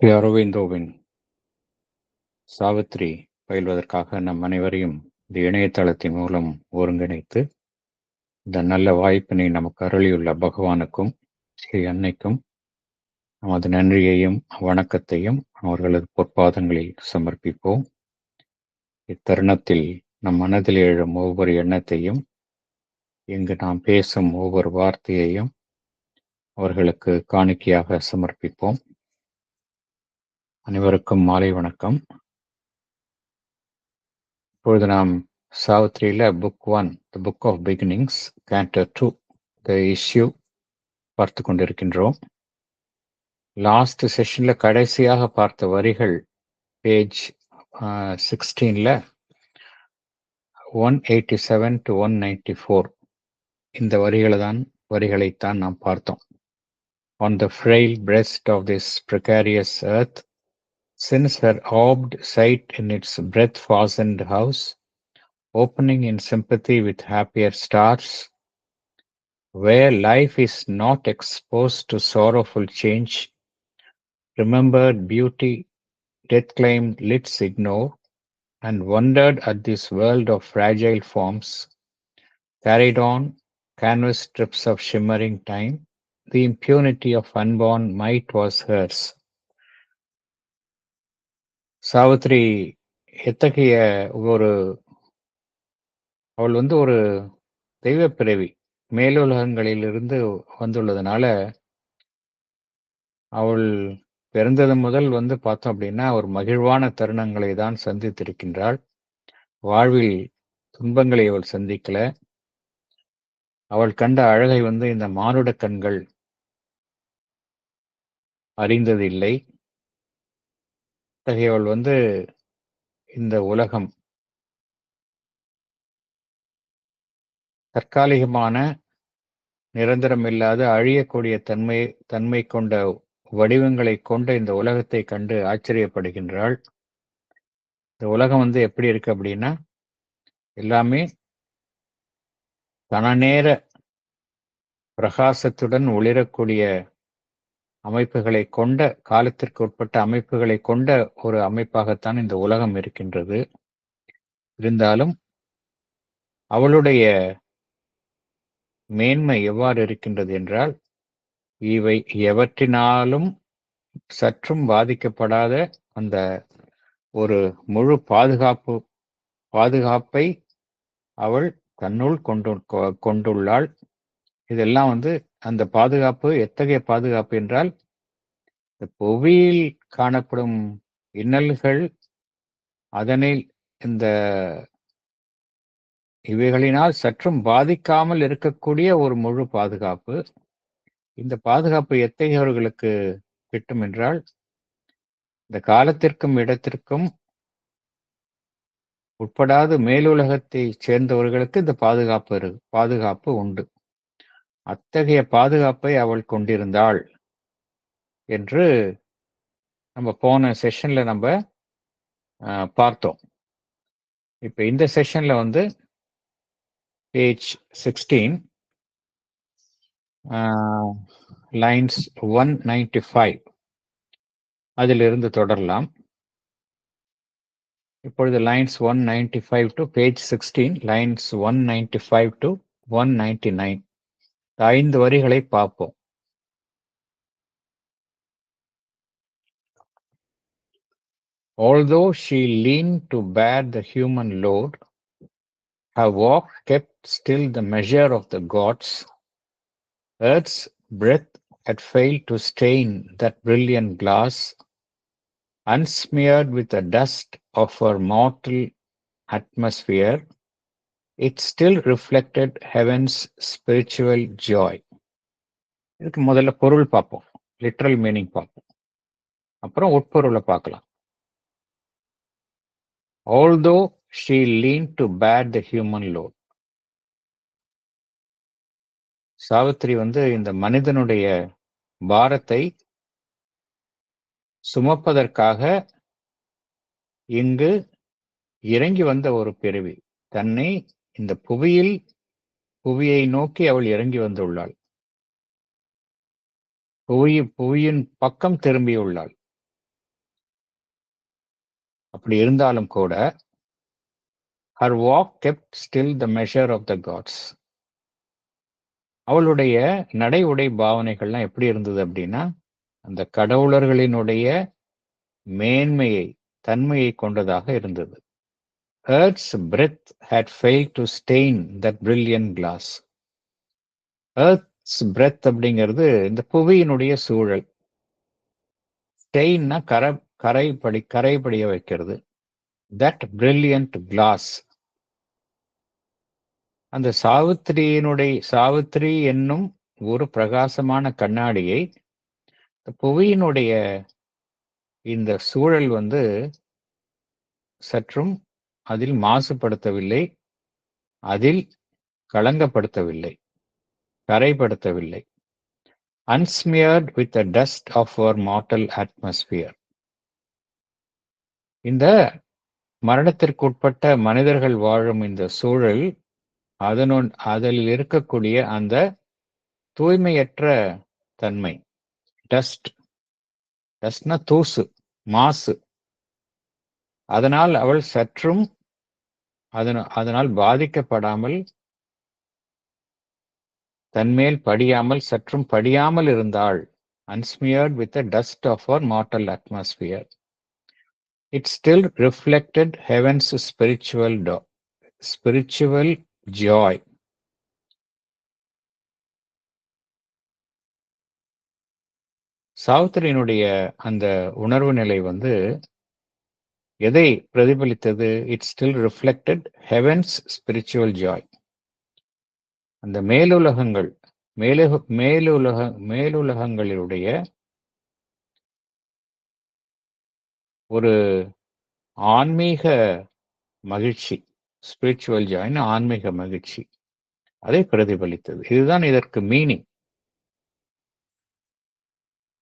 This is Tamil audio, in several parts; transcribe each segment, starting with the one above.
ஸ்ரீ அரவிந்தோவின் சாவித்திரி பயில்வதற்காக நம் அனைவரையும் இந்த இணையதளத்தின் மூலம் ஒருங்கிணைத்து இந்த நல்ல வாய்ப்பினை நமக்கு அருளியுள்ள பகவானுக்கும் ஸ்ரீ அன்னைக்கும் நமது நன்றியையும் வணக்கத்தையும் அவர்களது பொற்பாதங்களில் சமர்ப்பிப்போம். இத்தருணத்தில் நம் மனதில் எழும் ஒவ்வொரு எண்ணத்தையும், இங்கு நாம் பேசும் ஒவ்வொரு வார்த்தையையும் அவர்களுக்கு காணிக்கையாக சமர்ப்பிப்போம். அனைவருக்கும் மாலை வணக்கம். இப்பொழுது நாம் சாவித்திரியில book 1, the book of beginnings, canto 2, the issue பார்த்து கொண்டிருக்கின்றோம். லாஸ்ட் செஷன்ல கடைசியாக பார்த்த வரிகள் பேஜ் 16ல 187 to 194 இந்த வரிகளைத்தான் நாம் பார்த்தோம். On the frail breast of this precarious earth, since her orbed sight in its breath-fastened house, opening in sympathy with happier stars, where life is not exposed to sorrowful change, remembered beauty, death-claimed lids ignore, and wondered at this world of fragile forms, carried on canvas strips of shimmering time, the impunity of unborn might was hers. Savitri எத்தகைய அவள் ஒரு தெய்வ பிறவி, மேலுலகங்களிலிருந்து வந்துள்ளதுனால அவள் பிறந்தது முதல் பார்த்தோம் அப்படின்னா ஒரு மகிழ்வான தருணங்களை தான் சந்தித்திருக்கின்றாள். வாழ்வில் துன்பங்களை அவள் சந்திக்கல. அவள் கண்ட அழகை இந்த மானுட கண்கள் அறிந்ததில்லை. அத்தகையவள் இந்த உலகம் தற்காலிகமான, நிரந்தரமில்லாத, அழியக்கூடிய தன்மை கொண்ட வடிவங்களை கொண்ட இந்த உலகத்தை கண்டு ஆச்சரியப்படுகின்றாள். இந்த உலகம் எப்படி இருக்கு அப்படின்னா, எல்லாமே கனநேர பிரகாசத்துடன் ஒளிரக்கூடிய அமைப்புகளை கொண்ட, காலத்திற்கு உட்பட்ட அமைப்புகளை கொண்ட ஒரு அமைப்பாகத்தான் இந்த உலகம் இருக்கின்றது. இருந்தாலும் அவளுடைய மேன்மை எவ்வாறு இருக்கின்றது என்றால், இவை எவற்றினாலும் சற்றும் பாதிக்கப்படாத அந்த ஒரு முழு பாதுகாப்பை அவள் தன்னுள் கொண்டுள்ளாள். இதெல்லாம் அந்த பாதுகாப்பு எத்தகைய பாதுகாப்பு என்றால், இந்த புவியில் காணப்படும் இன்னல்கள், அதனில் இந்த இவைகளினால் சற்றும் பாதிக்காமல் இருக்கக்கூடிய ஒரு முழு பாதுகாப்பு. இந்த பாதுகாப்பு எத்தகையவர்களுக்கு கிட்டும் என்றால், இந்த காலத்திற்கும் இடத்திற்கும் உட்படாத மேலுலகத்தை சேர்ந்தவர்களுக்கு இந்த பாதுகாப்பு உண்டு. அத்தகைய பாதுகாப்பை அவள் கொண்டிருந்தாள் என்று நம்ம போன செஷன்ல நம்ம பார்த்தோம். இப்ப இந்த செஷன்ல பேஜ் 16 லைன்ஸ் 195 அதிலிருந்து தொடரலாம். இப்பொழுது lines 195 to page 16, lines 195 to 199 5 வரிகளை பார்ப்போம். Although she leaned to bear the human load, her walk kept still the measure of the gods. Earth's breath had failed to stain that brilliant glass. Unsmeared with the dust of her mortal atmosphere, it still reflected heaven's spiritual joy. இதுக்கு முதல்ல பொருள் பார்ப்போம், லிட்ரல் மீனிங் பார்ப்போம், அப்புறம் உட்பொருளை பார்க்கலாம். Although she leaned to bear the human load, Savitri இந்த மனிதனுடைய பாரத்தை சுமப்பதற்காக இங்கு இறங்கி வந்த ஒரு பிறவி. தன்னை இந்த புவியை நோக்கி அவள் இறங்கி வந்துள்ளாள். புவியின் பக்கம் திரும்பியுள்ளாள். அப்படி இருந்தாலும் கூட her walk kept still the measure of the gods. அவளுடைய நடை உடை பாவனைகள்லாம் எப்படி இருந்தது அப்படின்னா அந்த கடவுளர்களினுடைய மேன்மையை தன்மையை கொண்டதாக இருந்தது. Earth's breath had failed to stain that brilliant glass. Earth's breath அப்படிங்கிறது இந்த புவியினுடைய சூழல். ஸ்டெயின்னா கரைபடிய வைக்கிறது. That brilliant glass, அந்த சாவித்திரி என்னும் ஒரு பிரகாசமான கண்ணாடியை புவியினுடைய இந்த சூழல் சற்றும் அதில் மாசுபடுத்தவில்லை, அதில் களங்கப்படுத்தவில்லை, கரைப்படுத்தவில்லை. Unsmeared with the dust of our mortal atmosphere. இந்த மரணத்திற்குட்பட்ட மனிதர்கள் வாழும் இந்த சூழல் அதில் இருக்கக்கூடிய அந்த தூய்மையற்ற தன்மை, டஸ்ட்னா தூசு, மாசு, அதனால் அவள் சற்றும் அதனால் பாதிக்கப்படாமல், தன்மேல் படியாமல், சற்றும் படியாமல் இருந்தாள். Unsmeared with the dust of our mortal atmosphere. It still reflected heaven's spiritual joy. சாவித்திரியினுடைய அந்த உணர்வு நிலை எதை பிரதிபலித்தது? It still reflected heaven's spiritual joy. அந்த மேலுலகங்களிலுடைய ஒரு ஆன்மீக மகிழ்ச்சி, ஸ்பிரிச்சுவல் ஜாய்னு ஆன்மீக மகிழ்ச்சி, அதை பிரதிபலித்தது. இதுதான் இதற்கு மீனிங்.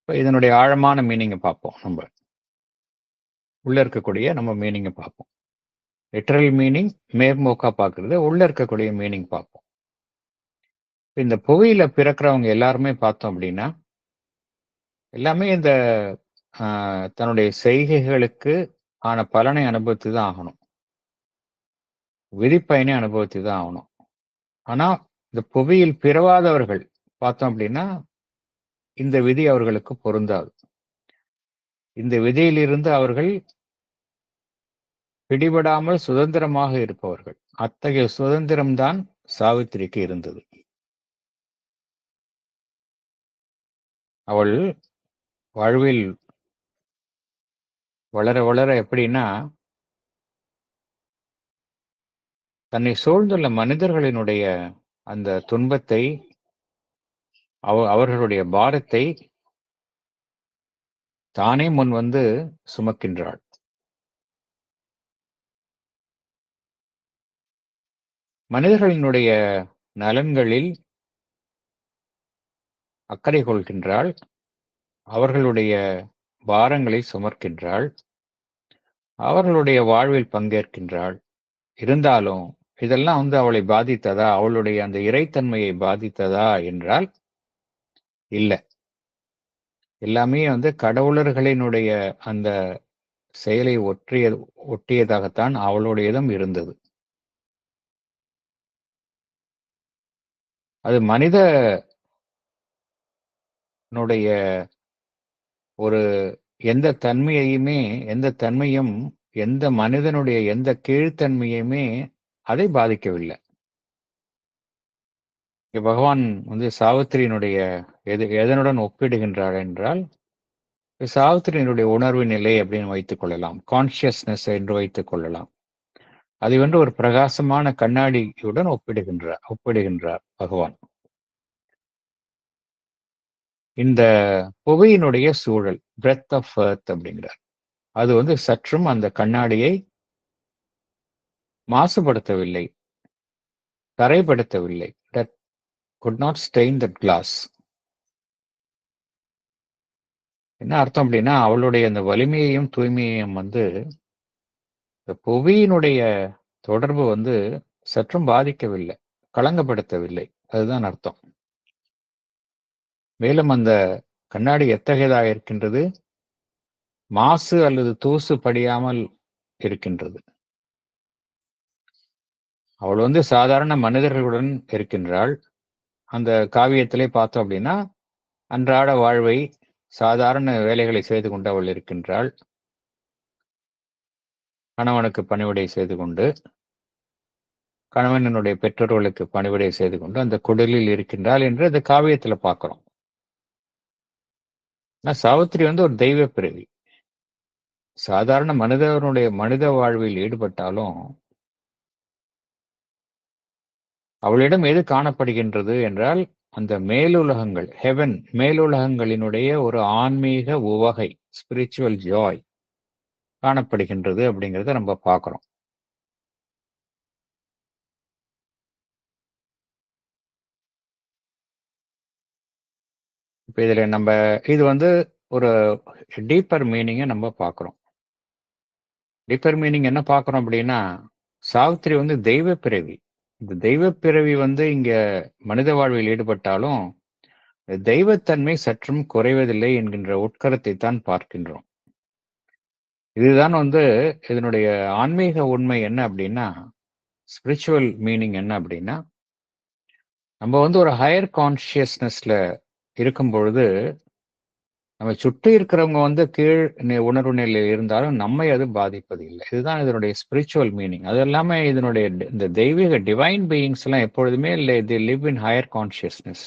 இதனுடைய ஆழமான மீனிங்கை பார்ப்போம். நம்ம உள்ள இருக்கக்கூடிய மீனிங்கை பார்ப்போம். லிட்டரல் மீனிங் மேம்போக்கா பார்க்கறது, உள்ள இருக்கக்கூடிய மீனிங் பார்ப்போம். இந்த புவியில பிறக்கிறவங்க எல்லாருமே பார்த்தோம் அப்படின்னா எல்லாமே இந்த தன்னுடைய செய்கைகளுக்கு ஆன பலனை அனுபவித்து தான் ஆகணும், விதிப்பயனை அனுபவித்து தான் ஆகணும். ஆனா இந்த புவியில் பிறவாதவர்கள் பார்த்தோம் அப்படின்னா இந்த விதி அவர்களுக்கு பொருந்தாது. இந்த விதியிலிருந்து அவர்கள் பிடிபடாமல் சுதந்திரமாக இருப்பவர்கள். அத்தகைய சுதந்திரம்தான் சாவித்திரிக்கு இருந்தது. அவள் வாழ்வில் வளர வளர எப்படின்னா தன்னை சூழ்ந்துள்ள மனிதர்களினுடைய அந்த துன்பத்தை, அவர்களுடைய பாரத்தை தானே முன் சுமக்கின்றாள். மனிதர்களினுடைய நலன்களில் அக்கறை கொள்கின்றாள், அவர்களுடைய பாரங்களை சுமர்க்கின்றாள், அவர்களுடைய வாழ்வில் பங்கேற்கின்றாள். இருந்தாலும் இதெல்லாம் அவளை பாதித்ததா, அவளுடைய அந்த இறைத்தன்மையை பாதித்ததா என்றால் இல்லை. எல்லாமே கடவுளர்களினுடைய அந்த செயலை ஒட்டியதாகத்தான் அவளுடையதும் இருந்தது. அது மனிதனுடைய ஒரு எந்த தன்மையும் எந்த மனிதனுடைய எந்த கீழ்த்தன்மையுமே அதை பாதிக்கவில்லை. பகவான் சாவித்திரியினுடைய எதனுடன் ஒப்பிடுகின்றார் என்றால் சாவித்திரியினுடைய உணர்வு நிலை அப்படின்னு வைத்துக் கொள்ளலாம், கான்சியஸ்னஸ் என்று வைத்துக் கொள்ளலாம். அதை ஒரு பிரகாசமான கண்ணாடியுடன் ஒப்பிடுகின்றார் பகவான். இந்த புவியினுடைய சூழல், பிரெத் ஆஃப் எர்த் அப்படிங்கிறார், அது சற்றும் அந்த கண்ணாடியை மாசுபடுத்தவில்லை, தரைப்படுத்தவில்லை. That could not stain that glass. என்ன அர்த்தம் அப்படின்னா அவளுடைய அந்த வலிமையையும் தூய்மையையும் புவியினுடைய தொடர்பு சற்றும் பாதிக்கவில்லை, களங்கப்படுத்தவில்லை. அதுதான் அர்த்தம். மேலும் அந்த கண்ணாடி எத்தகையதாக இருக்கின்றது? மாசு அல்லது தூசு படியாமல் இருக்கின்றது. அவள் வந்து சாதாரண மனிதர்களுடன் இருக்கின்றாள். அந்த காவியத்திலே பார்த்தோம் அப்படின்னா, அன்றாட வாழ்வை சாதாரண வேலைகளை செய்து கொண்டு அவள் இருக்கின்றாள். கணவனுக்கு பணிவிடை செய்து கொண்டு, கணவனினுடைய பெற்றோர்களுக்கு பணிவிடை செய்து கொண்டு அந்த குடிலில் இருக்கின்றாள் என்று அந்த காவியத்துல பார்க்கிறோம். ஆனா சாவித்திரி வந்து ஒரு தெய்வ பிறவி. சாதாரண மனித வாழ்வில் ஈடுபட்டாலும் அவளிடம் எது காணப்படுகின்றது என்றால் அந்த மேலுலகங்கள், மேலுலகங்களினுடைய ஒரு ஆன்மீக உவகை, ஸ்பிரிச்சுவல் ஜாய் காணப்படுகின்றது அப்படிங்கிறத நம்ம பார்க்கிறோம். இப்ப இது வந்து ஒரு டீப்பர் மீனிங்கை நம்ம பார்க்கிறோம். டீப்பர் மீனிங் என்ன பார்க்கிறோம் அப்படின்னா, சாவித்திரி வந்து தெய்வ பிறவி. இந்த தெய்வ பிறவி வந்து இங்க மனித வாழ்வில் ஈடுபட்டாலும் தெய்வத்தன்மை சற்றும் குறைவதில்லை என்கின்ற உட்கருத்தை தான் பார்க்கின்றோம். இதுதான் வந்து இதனுடைய ஆன்மீக உண்மை என்ன அப்படின்னா, ஸ்பிரிச்சுவல் மீனிங் என்ன அப்படின்னா, நம்ம வந்து ஒரு ஹையர் கான்சியஸ்னஸ்ல இருக்கும் பொழுது நம்ம சுற்றி இருக்கிறவங்க வந்து உணர்வு நிலையில் இருந்தாலும் நம்மை அது பாதிப்பது இல்லை. இதுதான் இதனுடைய ஸ்பிரிச்சுவல் மீனிங். அது எல்லாமே இதனுடைய இந்த தெய்வீக டிவைன் பீயிங்ஸ் எல்லாம் எப்பொழுதுமே இல்லை, தி லிவ் இன் ஹையர் கான்சியஸ்னஸ்.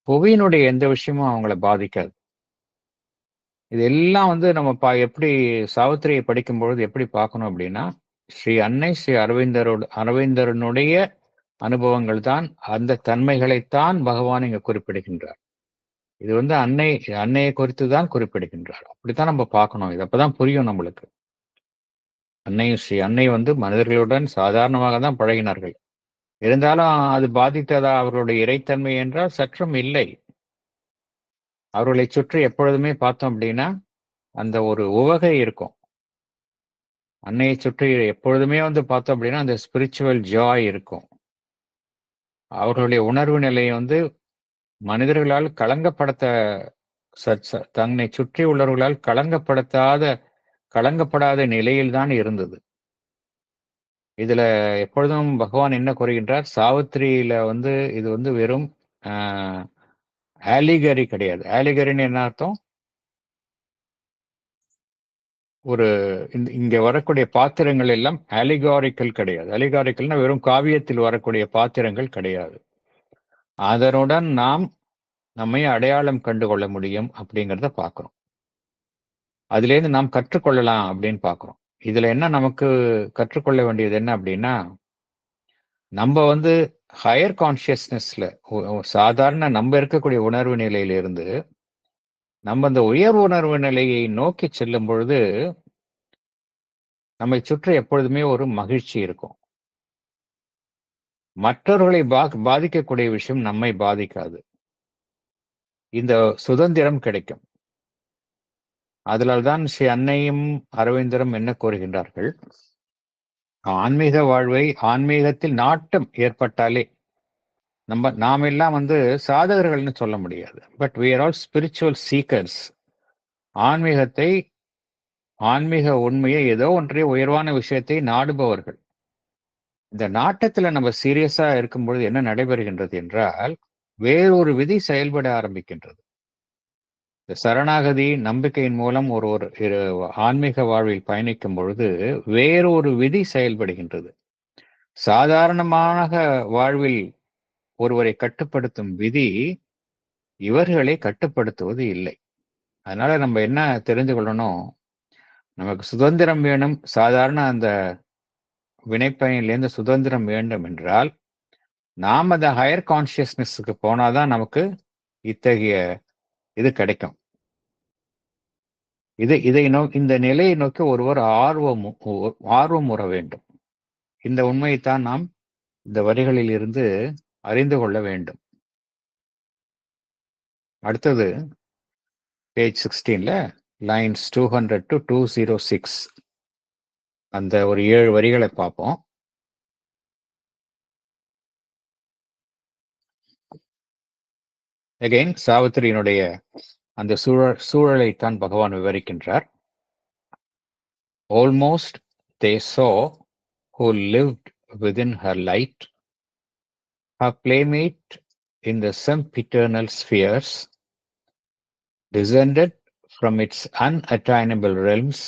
புவியினுடைய எந்த விஷயமும் அவங்கள பாதிக்காது. இது எல்லாம் வந்து நம்ம எப்படி சாவித்திரியை படிக்கும் பொழுது எப்படி பார்க்கணும் அப்படின்னா, ஸ்ரீ அரவிந்தரனுடைய அனுபவங்கள் தான், அந்த தன்மைகளைத்தான் பகவான் இங்க குறிப்பிடுகின்றார். இது வந்து அன்னையை குறித்து தான் குறிப்பிடுகின்றார். அப்படித்தான் நம்ம பார்க்கணும். இது அப்பதான் புரியும் நம்மளுக்கு. அன்னை வந்து மனிதர்களுடன் சாதாரணமாக தான் பழகினார்கள். இருந்தாலும் அது பாதித்ததா அவர்களுடைய இறைத்தன்மை என்றால் சற்றும் இல்லை. அவர்களை சுற்றி எப்பொழுதுமே பார்த்தோம் அப்படின்னா அந்த ஒரு உவகை இருக்கும். அன்னையை சுற்றி எப்பொழுதுமே வந்து பார்த்தோம் அப்படின்னா அந்த ஸ்பிரிச்சுவல் ஜாய் இருக்கும். அவர்களுடைய உணர்வு நிலையை வந்து மனிதர்களால் தன்னை சுற்றி உள்ளவர்களால் களங்கப்படாத நிலையில்தான் இருந்தது. இதுல எப்பொழுதும் பகவான் என்ன கூறுகின்றார், சாவித்திரியில வந்து இது வந்து வெறும் ஆலிகரி கிடையாது. ஆலிகரின்னு என்ன அர்த்தம்? ஒரு இங்க வரக்கூடிய பாத்திரங்கள் எல்லாம் அலிகாரிக்கல் கிடையாது. அலிகாரிக்கல்னா வெறும் காவியத்தில் வரக்கூடிய பாத்திரங்கள் கிடையாது. அதனுடன் நாம் நம்மை அடையாளம் கண்டு கொள்ள முடியும் அப்படிங்கிறத பார்க்கிறோம். அதுலேருந்து நாம் கற்றுக்கொள்ளலாம் அப்படின்னு பார்க்கிறோம். இதுல என்ன நமக்கு கற்றுக்கொள்ள வேண்டியது என்ன அப்படின்னா, நம்ம வந்து ஹையர் கான்சியஸ்னஸ்ல சாதாரண நம்ம இருக்கக்கூடிய உணர்வு நிலையிலிருந்து நம்ம அந்த உயர் உணர்வு நிலையை நோக்கி செல்லும் பொழுது நம்மை சுற்றி எப்பொழுதுமே ஒரு மகிழ்ச்சி இருக்கும். மற்றவர்களை பாதிக்கக்கூடிய விஷயம் நம்மை பாதிக்காது. இந்த சுதந்திரம் கிடைக்கும். அதனால்தான் ஸ்ரீ அன்னையும் அரவிந்தரும் என்ன கூறுகின்றார்கள், ஆன்மீகத்தில் நாட்டம் ஏற்பட்டாலே நாம் எல்லாம் வந்து சாதகர்கள்னு சொல்ல முடியாது. But we are all spiritual seekers. ஆன்மீக உண்மையை, ஏதோ ஒன்றைய உயர்வான விஷயத்தை நாடுபவர்கள். இந்த நாட்டத்துல நம்ம சீரியஸா இருக்கும் பொழுது என்ன நடைபெறுகின்றது என்றால், வேறொரு விதி செயல்பட ஆரம்பிக்கின்றது. இந்த சரணாகதி நம்பிக்கையின் மூலம் ஒரு ஆன்மீக வாழ்வில் பயணிக்கும் பொழுது வேறொரு விதி செயல்படுகின்றது. சாதாரணமாக வாழ்வில் ஒருவரை கட்டுப்படுத்தும் விதி இவர்களை கட்டுப்படுத்துவது இல்லை. அதனால நம்ம என்ன தெரிந்து கொள்ளணும், நமக்கு சுதந்திரம் வேணும், சாதாரண அந்த வினைப்பயனிலிருந்து சுதந்திரம் வேண்டும் என்றால் நாம் அந்த ஹையர் கான்சியஸ்னஸுக்கு போனாதான் நமக்கு இத்தகைய இது கிடைக்கும். இந்த நிலையை நோக்கி ஒருவர் ஆர்வம் உற வேண்டும். இந்த உண்மையைத்தான் நாம் இந்த வரிகளில் இருந்து அறிந்து கொள்ள வேண்டும். அடுத்தது பேஜ் 16ல லைன்ஸ் 200 to 206 அந்த ஒரு 7 வரிகளை பார்ப்போம். அகைன் சாவித்திரியினுடைய அந்த சூழலைத்தான் பகவான் விவரிக்கின்றார். Almost they saw who lived within her light, her playmate in the sempiternal spheres, descended from its unattainable realms,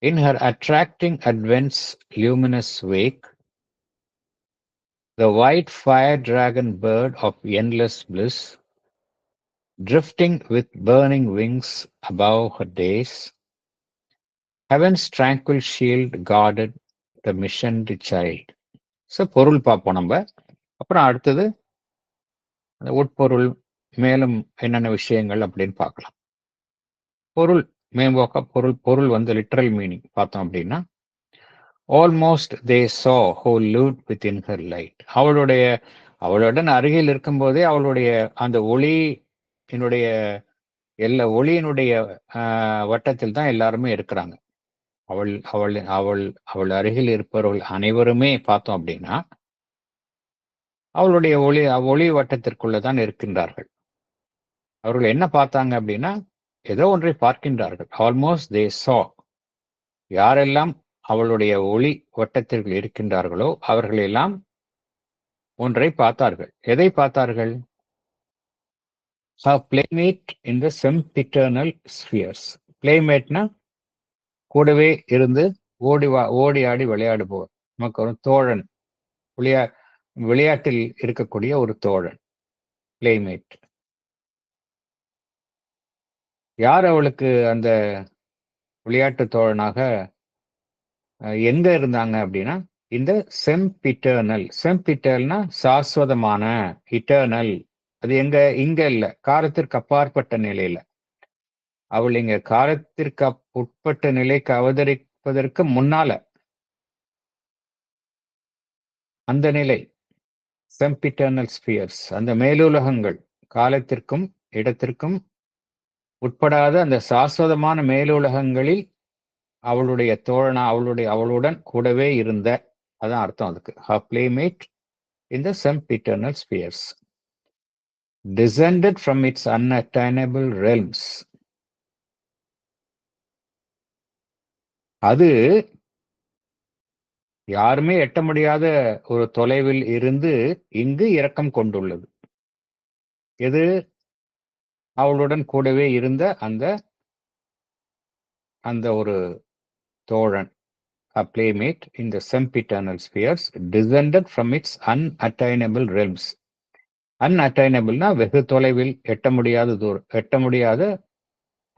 in her attracting advent's luminous wake, the white fire dragon bird of endless bliss, drifting with burning wings above her days, heaven's tranquil shield guarded the missioned child. So பொருள் பார்ப்போம் நம்ம. அப்புறம் அடுத்தது அந்த உட்பொருள் மேலும் என்னென்ன விஷயங்கள் அப்படின்னு பார்க்கலாம். பொருள் மேம்போக்க பொருள் பொருள் வந்து லிட்ரல் மீனிங் பார்த்தோம் அப்படின்னா, ஆல்மோஸ்ட் தே சா who lived within her light. அவளுடன் அருகில் இருக்கும்போதே அவளுடைய அந்த ஒளியினுடைய ஒளியினுடைய வட்டத்தில் தான் எல்லாருமே இருக்கிறாங்க. அவள் அவள் அவள் அவள் அருகில் இருப்பவர்கள் அனைவருமே பார்த்தோம் அப்படின்னா அவளுடைய ஒளி வட்டத்திற்குள்ளதான் இருக்கின்றார்கள். அவர்கள் என்ன பார்த்தாங்க அப்படின்னா, ஏதோ ஒன்றை பார்க்கின்றார்கள். ஆல்மோஸ்ட் தே சா, யாரெல்லாம் அவளுடைய ஒளி வட்டத்திற்குள் இருக்கின்றார்களோ அவர்களெல்லாம் ஒன்றை பார்த்தார்கள். எதை பார்த்தார்கள்? பிளேமேட் இன் த செம்பிட்டர்னல் ஸ்பியர்ஸ். பிளேமேட்னா கூடவே இருந்து ஓடி ஆடி விளையாடுபவர், நமக்கு ஒரு தோழன், விளையாட்டில் இருக்கக்கூடிய ஒரு தோழன், பிளேமேட். யார் அவளுக்கு அந்த விளையாட்டு தோழனாக எங்க இருந்தாங்க அப்படின்னா, இந்த செம்பிட்டர்னல். செம்பிட்டர்னா சாஸ்வதமான, இட்டர்னல். அது இங்க இல்ல, காலத்திற்கு அப்பாற்பட்ட நிலையில. அவள் இங்க காலத்திற்கு உட்பட்ட நிலைக்கு அவதரிப்பதற்கு முன்னால அந்த நிலை, செம்பிட்டர்னல் ஸ்பியர்ஸ், அந்த மேலுலகங்கள், காலத்திற்கும் இடத்திற்கும் உட்படாத அந்த சாஸ்வதமான மேலுலகங்களில் அவளுடைய தோழனா, அவளுடன் கூடவே இருந்த, அதான் அர்த்தம் அதுக்கு. her playmate in the sempiternal spheres, descended from its unattainable realms. அது யாருமே எட்ட முடியாத ஒரு தொலைவில் இருந்து இங்கு இரக்கம் கொண்டுள்ளது. எது? அவளுடன் கூடவே இருந்த அந்த ஒரு தோழன், a playmate in the sempiternal spheres, descended from its unattainable realms. அன்அட்டைனபிள்னா வெகு தொலைவில், எட்ட முடியாத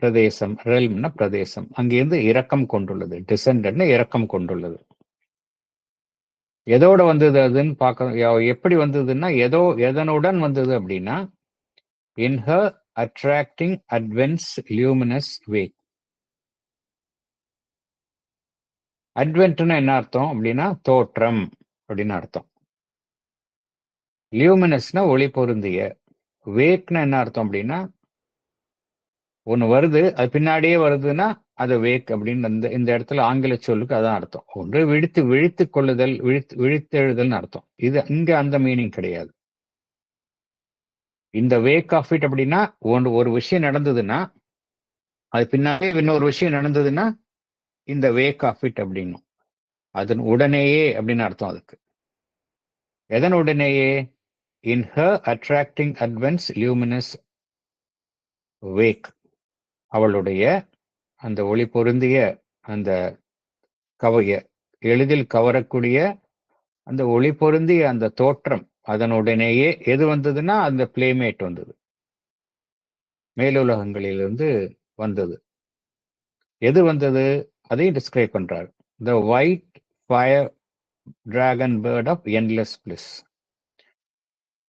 பிரதேசம். ரெல்ம்னா பிரதேசம். அங்கிருந்து இரக்கம் கொண்டுள்ளது. டிசெண்டட்னா இரக்கம் கொண்டுள்ளது. எதோட வந்தது அதுன்னு பார்க்க, எப்படி வந்ததுன்னா, எதனுடன் வந்தது அப்படின்னா, in her attracting advent's luminous wake. அட்வென்ட்னா என்ன அர்த்தம் அப்படின்னா, தோற்றம் அப்படின்னு அர்த்தம். லியூமினஸ்னா ஒளி பொருந்திய. வேக்னா என்ன அர்த்தம் அப்படின்னா, ஒண்ணு வருது, அது பின்னாடியே வருதுன்னா அது வேக் அப்படின்னு இந்த இடத்துல ஆங்கில சொல்லுக்கு அதான் அர்த்தம். ஒன்று விழித்து கொள்ளுதல், விழித்தெழுதல்னு அர்த்தம். இது இங்க அந்த மீனிங் கிடையாது. இந்த வேக் ஆஃப் இட் அப்படின்னா, ஒரு விஷயம் நடந்ததுன்னா அது பின்னாடி இன்னொரு விஷயம் நடந்ததுன்னா இந்த வேக் ஆஃப் இட் அப்படின்னும். அதன் உடனேயே அப்படின்னு அர்த்தம் அதுக்கு. எதன் உடனேயே? In her attracting advent's luminous wake. அவளுடைய அந்த ஒளி பொருந்திய, அந்த எளிதில் கவரக்கூடிய அந்த ஒளி பொருந்திய அந்த தோற்றம், அதனுடனேயே எது வந்ததுன்னா அந்த பிளேமேட் வந்தது, மேலுலகங்களிலிருந்து வந்தது. எது வந்தது அதையும் டிஸ்கிரைப் பண்றார். The white fire dragon bird of endless bliss.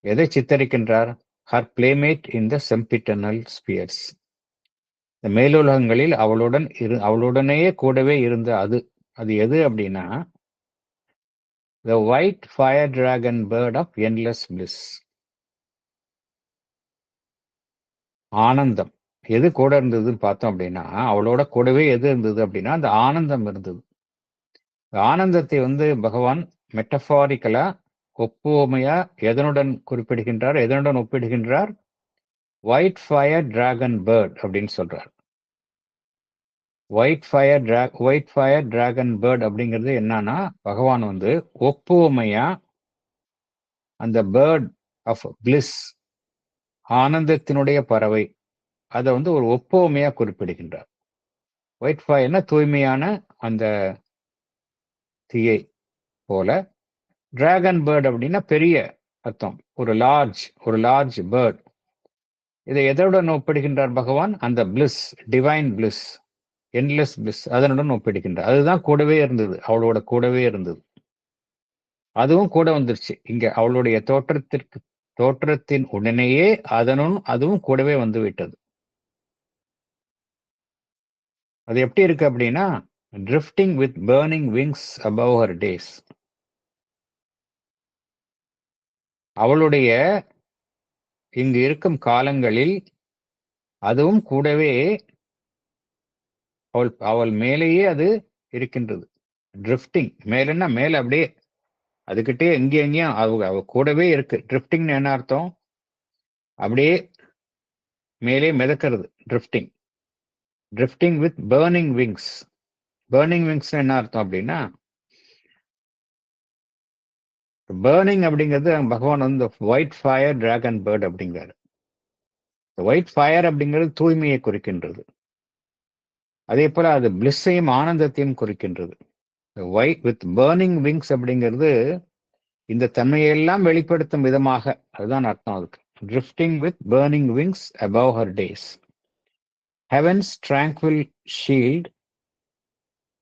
எதை சித்தரிக்கின்றார்? ஹர் பிளேமேட் இன் த செம்பிட்டர்னல் ஸ்பியர்ஸ். இந்த மேலுலகங்களில் அவளுடனேயே கூடவே இருந்த அது எது அப்படின்னா, the white fire dragon bird of endless bliss. ஆனந்தம். எது கூட இருந்ததுன்னு பார்த்தோம் அப்படின்னா, அவளோட கூடவே எது இருந்தது அப்படின்னா அந்த ஆனந்தம் இருந்தது. ஆனந்தத்தை பகவான் மெட்டபாரிக்கலா, ஒப்புமையா எதனுடன் குறிப்பிடுகின்றார், எதனுடன் ஒப்பிடுகின்றார்? ஒயிட் ஃபயர் டிராகன் பேர்ட் அப்படின்னு சொல்றார். ஒயிட் ஃபயர் டிராகன் பேர்ட் அப்படிங்கிறது என்னன்னா, பகவான் வந்து ஒப்புவமையா அந்த பேர்ட் ஆஃப் பிளிஸ், ஆனந்தத்தினுடைய பறவை, அதை வந்து ஒரு ஒப்புவமையா குறிப்பிடுகின்றார். ஒயிட் ஃபயர்னா தூய்மையான அந்த தீயை போல, டிராகன் பேர்ட் அப்படின்னா பெரிய அர்த்தம், ஒரு லார்ஜ் பேர்ட். இதை எதனுடன் ஒப்பிடுகின்றார் பகவான்? அந்த bliss, divine bliss, endless bliss, அதனுடன் ஒப்பிடுகின்றார். அதுதான் கூடவே இருந்தது, அவளோட கூடவே இருந்தது. அதுவும் கூட வந்துருச்சு இங்க, அவளுடைய தோற்றத்தின் உடனேயே அதுவும் கூடவே வந்து விட்டது. அது எப்படி இருக்கு அப்படின்னா, drifting with burning wings above her days. அவளுடைய இங்கு இருக்கும் காலங்களில் அதுவும் கூடவே அவள் மேலேயே அது இருக்கின்றது. ட்ரிஃப்டிங் மேலன்னா மேல அப்படியே அதுகிட்டே எங்கேயும் அவ கூடவே இருக்கு. ட்ரிஃப்டிங்னு என்ன அர்த்தம்? அப்படியே மேலே மிதக்கிறது drifting. Drifting with burning wings. Burning wings என்ன அர்த்தம் அப்படின்னா, பர்னிங் அப்படிங்கிறது பகவான் வந்து ஒயிட் ஃபயர் டிராகன் பேர்ட் அப்படிங்கிறாரு. ஒயிட் ஃபயர் அப்படிங்கிறது தூய்மையை குறிக்கின்றது. அதே போல அது பிளிஸ்ஸையும் ஆனந்தத்தையும் குறிக்கின்றது. ஒயிட் வித் பர்னிங் விங்ஸ் அப்படிங்கிறது இந்த தன்மையெல்லாம் வெளிப்படுத்தும் விதமாக, அதுதான் அர்த்தம் அதுக்கு. Drifting with burning wings above her days. Heavens tranquil shield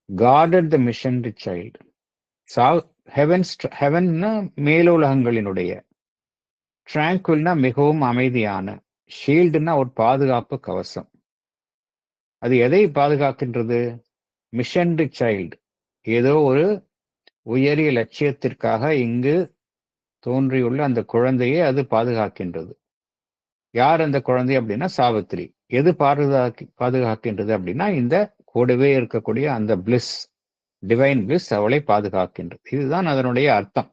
guarded the missioned child. ஹெவன்னா மேலுலகங்களினுடைய, டிராங்குவல்னா மிகவும் அமைதியான, ஷீல்டுனா ஒரு பாதுகாப்பு கவசம். அது எதை பாதுகாக்கின்றது? மிஷன்டு சைல்டு, ஏதோ ஒரு உயரிய லட்சியத்திற்காக இங்கு தோன்றியுள்ள அந்த குழந்தையை அது பாதுகாக்கின்றது. யார் அந்த குழந்தை அப்படின்னா சாவித்திரி. எது பாதுகாக்கின்றது அப்படின்னா, இந்த கூடவே இருக்கக்கூடிய அந்த பிளிஸ், டிவைன் பிளிஸ் அவளை பாதுகாக்கின்றது. இதுதான் அதனுடைய அர்த்தம்,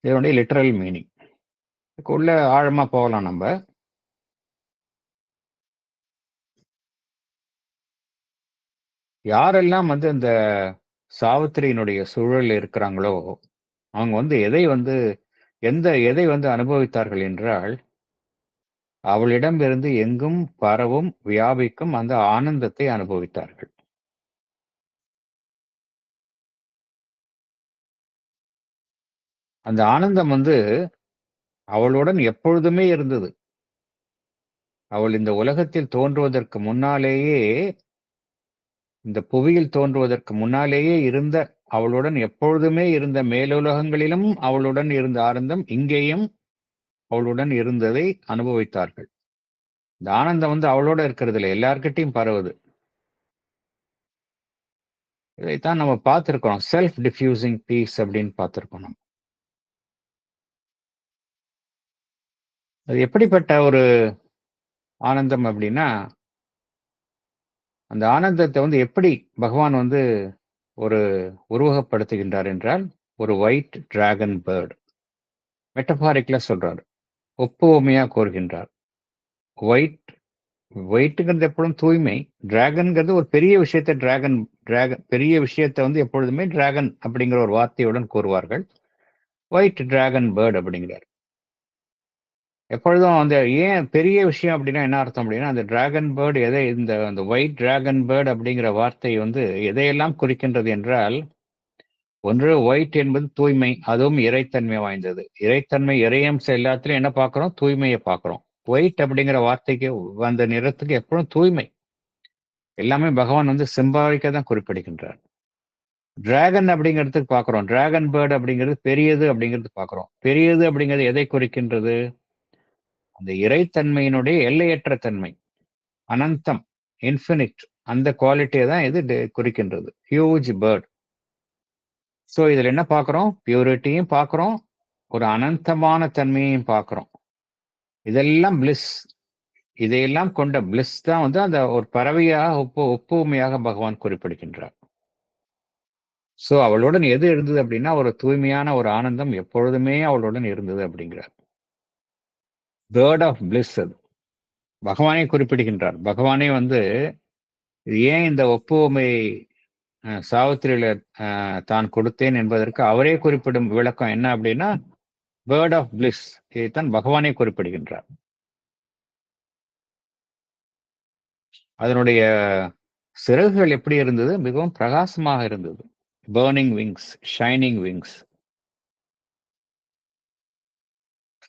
இதனுடைய லிட்டரல் மீனிங். உள்ள ஆழமா போகலாம் நம்ம. யாரெல்லாம் வந்து அந்த சாவித்திரியினுடைய சூழல் இருக்கிறாங்களோ, அவங்க வந்து எதை வந்து அனுபவித்தார்கள் என்றால், அவளிடமிருந்து எங்கும் பரவும் வியாபிக்கும் அந்த ஆனந்தத்தை அனுபவித்தார்கள். அந்த ஆனந்தம் வந்து அவளுடன் எப்பொழுதுமே இருந்தது. அவள் இந்த உலகத்தில் தோன்றுவதற்கு முன்னாலேயே, இந்த புவியில் தோன்றுவதற்கு முன்னாலேயே இருந்த, அவளுடன் எப்பொழுதுமே இருந்த, மேலுலகங்களிலும் அவளுடன் இருந்த ஆனந்தம் இங்கேயும் அவளுடன் இருந்ததை அனுபவித்தார்கள். இந்த ஆனந்தம் வந்து அவளோட இருக்கிறது இல்லை, எல்லார்கிட்டையும் பரவுது. இதைத்தான் நம்ம பார்த்திருக்கிறோம், செல்ஃப் டிஃப்யூசிங் பீஸ் அப்படின்னு பார்த்திருக்கோம் நம்ம. அது எப்படிப்பட்ட ஒரு ஆனந்தம் அப்படின்னா, அந்த ஆனந்தத்தை வந்து எப்படி பகவான் வந்து ஒரு உருவகப்படுத்துகின்றார் என்றால், ஒரு ஒயிட் டிராகன் பேர்ட், மெட்டபாரிக்ல சொல்றாரு, ஒப்புவமையா கூறுகின்றார். ஒயிட்டுங்கிறது எப்பொழுதும் தூய்மை, டிராகன்கிறது ஒரு பெரிய விஷயத்தை, பெரிய விஷயத்தை வந்து எப்பொழுதுமே டிராகன் அப்படிங்கிற ஒரு வார்த்தையுடன் கூறுவார்கள். ஒயிட் டிராகன் பேர்ட் அப்படிங்கிறார். எப்பொழுதும் அந்த ஏன் பெரிய விஷயம் அப்படின்னா என்ன அர்த்தம் அப்படின்னா, அந்த டிராகன் பேர்டு அந்த ஒயிட் டிராகன் பேர்டு அப்படிங்கிற வார்த்தை வந்து எதையெல்லாம் குறிக்கின்றது என்றால், ஒன்று ஒயிட் என்பது தூய்மை, அதுவும் இறைத்தன்மை வாய்ந்தது. இறையம்சம் எல்லாத்திலும் என்ன பார்க்கிறோம்? தூய்மையை பார்க்கிறோம். ஒயிட் அப்படிங்கிற வார்த்தைக்கு, அந்த நிறத்துக்கு எப்பவும் தூய்மை. எல்லாமே பகவான் வந்து சிம்பாலிக்கா தான் குறிப்பிடுகின்றார். டிராகன் அப்படிங்கிறதுக்கு பார்க்கிறோம், டிராகன் பேர்டு அப்படிங்கிறது பெரியது அப்படிங்கிறது பார்க்கிறோம். பெரியது அப்படிங்கிறது எதை குறிக்கின்றது? அந்த இறைத்தன்மையினுடைய எல்லையற்ற தன்மை, அனந்தம், இன்ஃபினிட், அந்த குவாலிட்டியை தான் இது குறிக்கின்றது. Huge bird. ஸோ இதுல என்ன பார்க்கிறோம்? பியூரிட்டியும் பார்க்கிறோம், ஒரு அனந்தமான தன்மையையும் பார்க்கிறோம். இதெல்லாம் பிளிஸ். இதையெல்லாம் கொண்ட பிளிஸ் தான் வந்து அந்த ஒரு பறவையாக ஒப்புமையாக பகவான் குறிப்பிடுகின்றார். சோ அவளுடன் எது இருந்தது அப்படின்னா, ஒரு தூய்மையான ஒரு ஆனந்தம் எப்பொழுதுமே அவளுடன் இருந்தது அப்படிங்கிறார். பேர்ட் ஆஃப் பிளிஸ் அது. பகவானே குறிப்பிடுகின்றார். பகவானே வந்து ஏன் இந்த ஒப்புவமை சாவித்திரியில தான் கொடுத்தேன் என்பதற்கு அவரே குறிப்பிடும் விளக்கம் என்ன அப்படின்னா, வேர்ட் ஆஃப் பிளிஸ், இதைத்தான் பகவானே குறிப்பிடுகின்றார். அதனுடைய சிறகுகள் எப்படி இருந்தது? மிகவும் பிரகாசமாக இருந்தது. Burning wings, shining wings.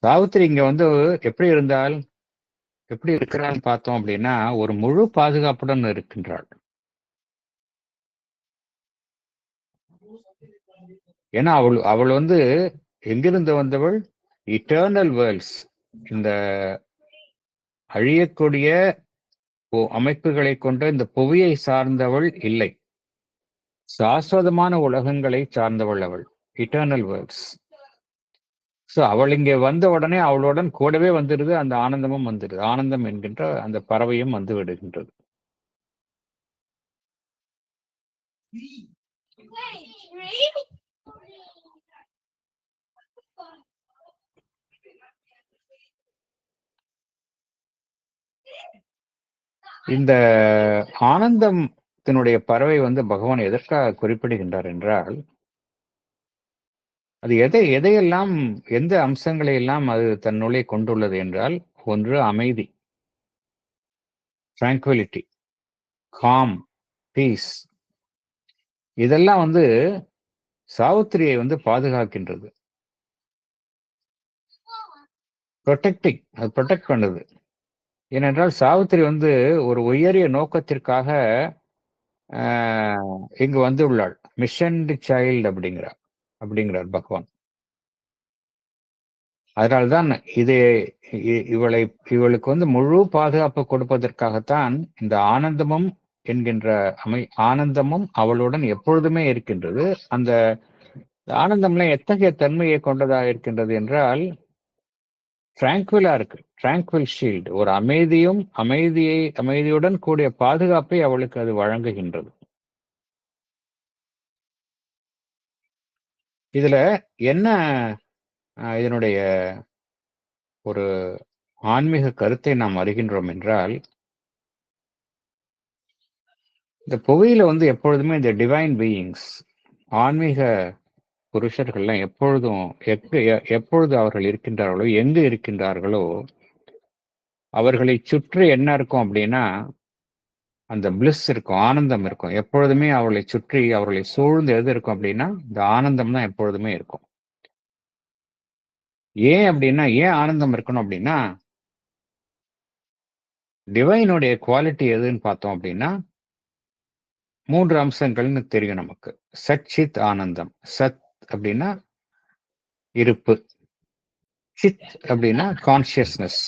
Savitri இங்க வந்து எப்படி இருந்தால், எப்படி இருக்கிறான்னு பார்த்தோம் அப்படின்னா, ஒரு முழு பாதுகாப்புடன் இருக்கின்றாள். ஏன்னா அவள் அவள் வந்து எங்கிருந்து வந்தவள்? இட்டர்னல் வேர்ல்ட்ஸ், இந்த அழியக்கூடிய அமைப்புகளை கொண்ட இந்த புவியை சார்ந்தவள் இல்லை. சாஸ்வதமான உலகங்களை சார்ந்தவள் அவள். Eternal world's. சோ அவள் இங்கே வந்த உடனே அவளுடன் கூடவே வந்துடுது, அந்த ஆனந்தமும் வந்துடுது. ஆனந்தம் என்கின்ற அந்த பறவையும் வந்து விடுகின்றது. இந்த ஆனந்தத்தினுடைய பறவை வந்து பகவான் எதற்காக குறிப்பிடுகின்றார் என்றால், அது எதையெல்லாம், எந்த அம்சங்களை எல்லாம் அது தன்னுள்ளே கொண்டுள்ளது என்றால், ஒன்று அமைதி, டிராங்குவிலிட்டி, காம், பீஸ். இதெல்லாம் வந்து சாவித்திரியை வந்து பாதுகாக்கின்றது. ப்ரொடெக்டிங், அது ப்ரொடெக்ட் பண்ணுது. ஏனென்றால் சாவித்திரி வந்து ஒரு உயரிய நோக்கத்திற்காக இங்கு வந்து உள்ளாள். மிஷன்டு சைல்டு அப்படிங்கிறார் பகவான். அதனால்தான் இது இவளுக்கு வந்து முழு பாதுகாப்பு கொடுப்பதற்காகத்தான் இந்த ஆனந்தமும் என்கின்ற ஆனந்தமும் அவளுடன் எப்பொழுதுமே இருக்கின்றது. அந்த ஆனந்தம்ல எத்தகைய தன்மையை கொண்டதாக இருக்கின்றது என்றால், டிராங்குவிலா இருக்கு. டிராங்குவில் ஷீல்டு, ஒரு அமைதியுடன் கூடிய பாதுகாப்பை அவளுக்கு அது வழங்குகின்றது. இதுல என்ன இதனுடைய ஒரு ஆன்மீக கருத்தை நாம் அறிகின்றோம் என்றால், இந்த புவியில வந்து எப்பொழுதுமே இந்த டிவைன் பீயிங்ஸ், ஆன்மீக புருஷர்கள்லாம் எப்பொழுதும் எப்பொழுது அவர்கள் இருக்கின்றார்களோ, எங்கு இருக்கின்றார்களோ, அவர்களை சுற்றி என்ன இருக்கும் அப்படின்னா, அந்த பிளிஸ் இருக்கும், ஆனந்தம் இருக்கும். எப்பொழுதுமே அவர்களை சுற்றி, அவர்களை சூழ்ந்து எது இருக்கும் அப்படின்னா, இந்த ஆனந்தம் தான் எப்பொழுதுமே இருக்கும். ஏன் அப்படின்னா, ஏன் ஆனந்தம் இருக்கணும் அப்படின்னா, டிவைனுடைய குவாலிட்டி எதுன்னு பார்த்தோம் அப்படின்னா, 3 அம்சங்கள்னு தெரியும் நமக்கு. சத் சித் ஆனந்தம். சத் அப்படின்னா இருப்பு, சித் அப்படின்னா கான்சியஸ்னஸ்,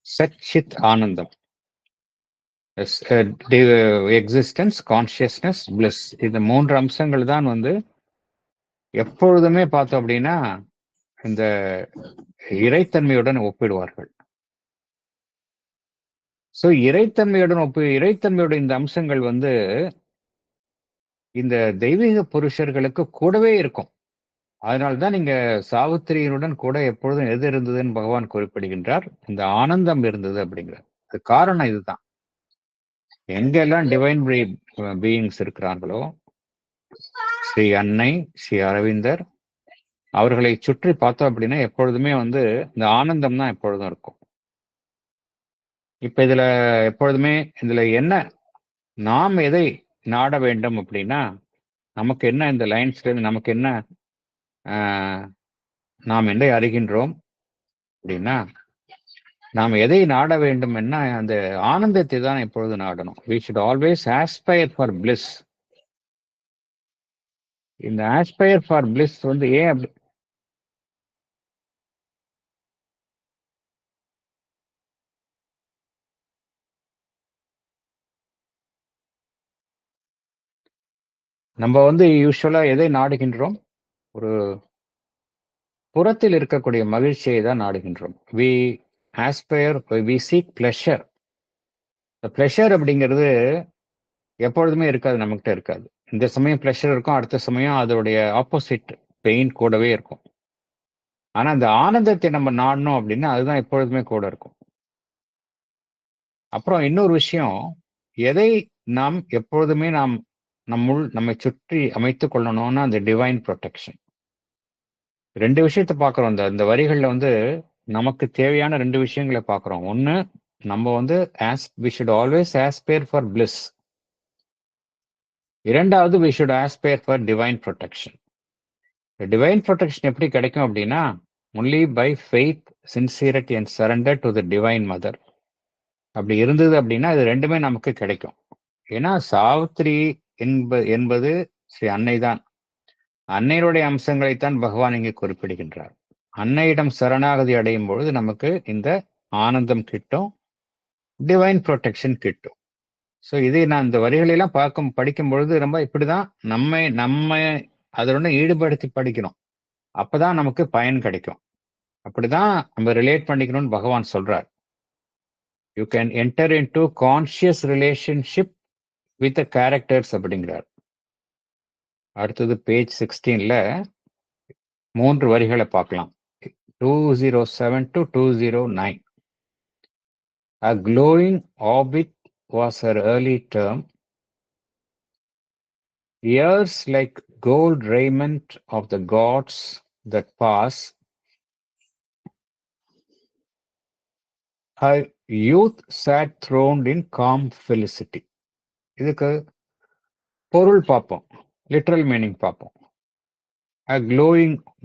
சத் சித் ஆனந்தம், எக்ஸிஸ்டன்ஸ், கான்சியஸ்னஸ், பிளிஸ். இந்த 3 அம்சங்கள் தான் வந்து எப்பொழுதுமே பார்த்தோம் அப்படின்னா இந்த இறைத்தன்மையுடன் ஒப்பிடுவார்கள். சோ இறைத்தன்மையோட இந்த அம்சங்கள் வந்து இந்த தெய்வீக புருஷர்களுக்கு கூடவே இருக்கும். அதனால்தான் நீங்க சாவித்திரியினுடன் கூட எப்பொழுதும் எது இருந்ததுன்னு பகவான் குறிப்பிடுகின்றார்? இந்த ஆனந்தம் இருந்தது அப்படிங்கிறார். அது காரணம் இதுதான். எங்கெல்லாம் டிவைன் பீயிங்ஸ் இருக்கிறாங்களோ, ஸ்ரீ அன்னை, ஸ்ரீ அரவிந்தர், அவர்களை சுற்றி பார்த்தோம் அப்படின்னா எப்பொழுதுமே வந்து இந்த ஆனந்தம் தான் எப்பொழுதும் இருக்கும். இப்ப இதுல எப்பொழுதுமே இதுல என்ன, நாம் எதை நாட வேண்டும் அப்படின்னா, நமக்கு என்ன இந்த லைன்ஸ்ல இருந்து நமக்கு என்ன நாம் எதை அறிகின்றோம் அப்படின்னா, நாம் எதை நாட வேண்டும் என்ன, அந்த ஆனந்தத்தை தான் எப்பொழுது நாடணும். we should always aspire for bliss. இந்த aspire for bliss வந்து ஏன் அப்படி, நம்ம வந்து யூஸ்வலா எதை நாடுகின்றோம்? ஒரு புறத்தில் இருக்கக்கூடிய மகிழ்ச்சியை தான் நாடுகின்றோம். we aspire, we seek pleasure. Pleasure அப்படிங்கிறது எப்பொழுதுமே இருக்காது, நம்மகிட்ட இருக்காது. இந்த சமயம் பிளஷர் இருக்கும், அடுத்த சமயம் அதோடைய ஆப்போசிட் பெயின் கூடவே இருக்கும். ஆனா அந்த ஆனந்தத்தை நம்ம நாடணும் அப்படின்னா அதுதான் எப்பொழுதுமே கூட இருக்கும். அப்புறம் இன்னொரு விஷயம், எதை நாம் எப்பொழுதுமே நம்மை சுற்றி அமைத்துக் கொள்ளணும்னா அந்த டிவைன் ப்ரொடெக்ஷன். 2 விஷயத்த பார்க்குறோம். இந்த இந்த வரிகள்ல வந்து நமக்கு தேவையான 2 விஷயங்கள பார்க்குறோம். ஒண்ணு, நம்ம வந்து we should always aspire for bliss. 2வது we should aspire for divine protection. Divine protection எப்படி கிடைக்கும் அப்படின்னா, only by faith, sincerity and surrender to the divine mother. அப்படி இருந்தது அப்படின்னா, இது 2மே நமக்கு கிடைக்கும். ஏன்னா சாவித்திரி என்பது ஸ்ரீ அன்னை தான். அன்னையினுடைய அம்சங்களைத்தான் பகவான் இங்கே குறிப்பிடுகின்றார். அன்னையிடம் சரணாகதி அடையும் பொழுது நமக்கு இந்த ஆனந்தம் கிட்டும், டிவைன் ப்ரொடெக்ஷன் கிட்டும். ஸோ இதை நான் இந்த வரிகளெல்லாம் படிக்கும் பொழுது ரொம்ப இப்படிதான் நம்ம அதனுடன் ஈடுபடுத்தி படிக்கணும். அப்பதான் நமக்கு பயன் கிடைக்கும். அப்படிதான் நம்ம ரிலேட் பண்ணிக்கணும்னு பகவான் சொல்றார். You can enter into conscious relationship with characters அப்படிங்கிறார். அடுத்தது பேஜ் 16ல 3 வரிகளை பார்க்கலாம். 207 to 209. A glowing orbit was her early term. Years like gold raiment of the gods that pass. Her youth sat throned in calm felicity. இதுக்கு பொருள் பார்ப்போம், லிட்ரல் மீனிங் பார்ப்போம்.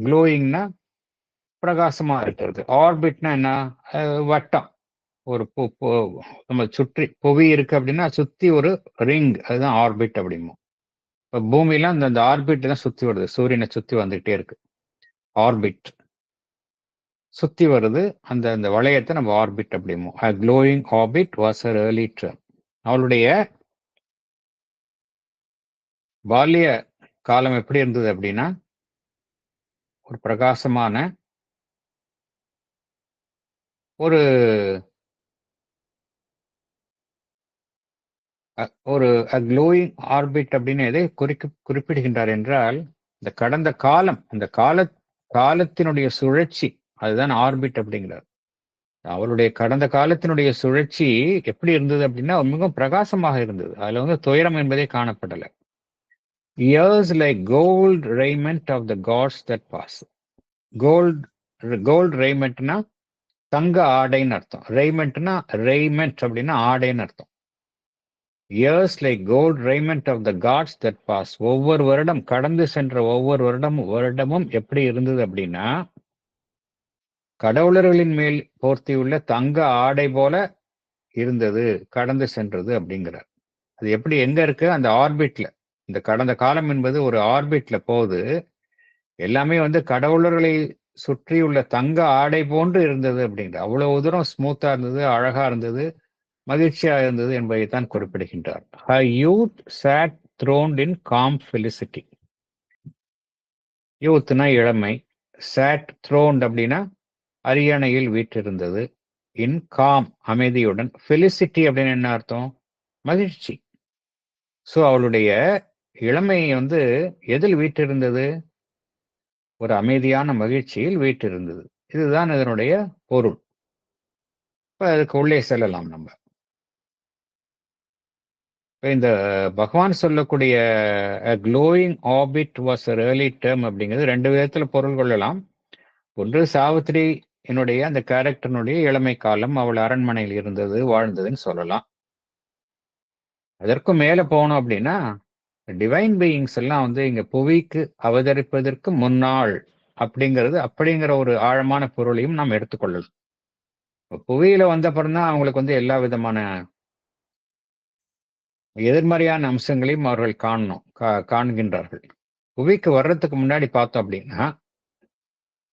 க்ளோயிங்னா பிரகாசமா இருக்கிறது. ஆர்பிட்னா என்ன? வட்டம். ஒரு நம்ம சுற்றி புவி இருக்கு அப்படின்னா சுத்தி ஒரு ரிங், அதுதான் ஆர்பிட் அப்படிமோ. இப்போ பூமியில அந்த ஆர்பிட் தான் சுத்தி வருது, சூரியனை சுத்தி வந்துகிட்டே இருக்கு. ஆர்பிட் சுத்தி வருது, அந்த அந்த வளையத்தை நம்ம ஆர்பிட் அப்படிமோ. Glowing orbit was her early term. அவளுடைய பால்ய காலம் எப்படி இருந்தது அப்படின்னா, ஒரு பிரகாசமான ஒரு ஒரு க்ளோயிங் ஆர்பிட் அப்படின்னு எதை குறிப்பிடுகின்றார் என்றால், இந்த கடந்த காலம், அந்த காலத்தினுடைய சுழற்சி, அதுதான் ஆர்பிட் அப்படிங்கிறார். அவருடைய கடந்த காலத்தினுடைய சுழற்சி எப்படி இருந்தது அப்படின்னா மிகவும் பிரகாசமாக இருந்தது. அதுல வந்து துயரம் என்பதே காணப்படல. Years like gold raiment of the gods that pass. Gold ரெய்மெண்ட்னா தங்க ஆடைன்னு அர்த்தம். ரெய்மெண்ட் அப்படின்னா ஆடைன்னு அர்த்தம். Years like gold raiment of the gods that pass. ஒவ்வொரு வருடம், கடந்து சென்ற ஒவ்வொரு வருடமும் எப்படி இருந்தது அப்படின்னா, கடவுளர்களின் மேல் போர்த்தியுள்ள தங்க ஆடை போல இருந்தது, கடந்து சென்றது அப்படிங்கிறார். அது எப்படி, எங்க இருக்கு? அந்த ஆர்பிட்ல. இந்த கடந்த காலம் என்பது ஒரு ஆர்பிட்ல போகுது. எல்லாமே வந்து கடவுளர்களை சுற்றியுள்ள தங்க ஆடை போன்று இருந்தது அப்படிங்கிற, அவ்வளவு தூரம் ஸ்மூத்தா இருந்தது, அழகா இருந்தது, மகிழ்ச்சியா இருந்தது என்பதைத்தான் குறிப்பிடுகின்றார். Her youth sat throned in calm felicity. யூத்னா இளமை, sat throned அப்படின்னா அரியணையில் வீற்றிருந்தது, இன் காம் அமைதியுடன், ஃபெலிசிட்டி அப்படின்னு என்ன அர்த்தம்? மகிழ்ச்சி. ஸோ அவளுடைய இளமை வந்து எதில் வீற்றிருந்தது? ஒரு அமைதியான மகிழ்ச்சியில் வீற்றிருந்தது. இதுதான் இதனுடைய பொருள். இப்ப அதுக்கு உள்ளே செல்லலாம் நம்ம. இந்த பகவான் சொல்லக்கூடிய glowing orbit was early term அப்படிங்கிறது 2 விதத்துல பொருள் கொள்ளலாம். ஒன்று, சாவித்திரி என்னுடைய அந்த கேரக்டர்னுடைய இளமை காலம், அவள் அரண்மனையில் இருந்தது, வாழ்ந்ததுன்னு சொல்லலாம். அதற்கும் மேல போனோம் அப்படின்னா, டிவைன் பீயிங்ஸ் எல்லாம் வந்து இங்க புவிக்கு அவதரிப்பதற்கு முன்னாள் அப்படிங்கிற ஒரு ஆழமான பொருளையும் நாம் எடுத்துக்கொள்ளலாம். புவியில வந்த அப்புறம் அவங்களுக்கு வந்து எல்லா விதமான எதிர்மறையான அம்சங்களையும் அவர்கள் காண்கின்றார்கள். புவிக்கு வர்றதுக்கு முன்னாடி பார்த்தோம் அப்படின்னா,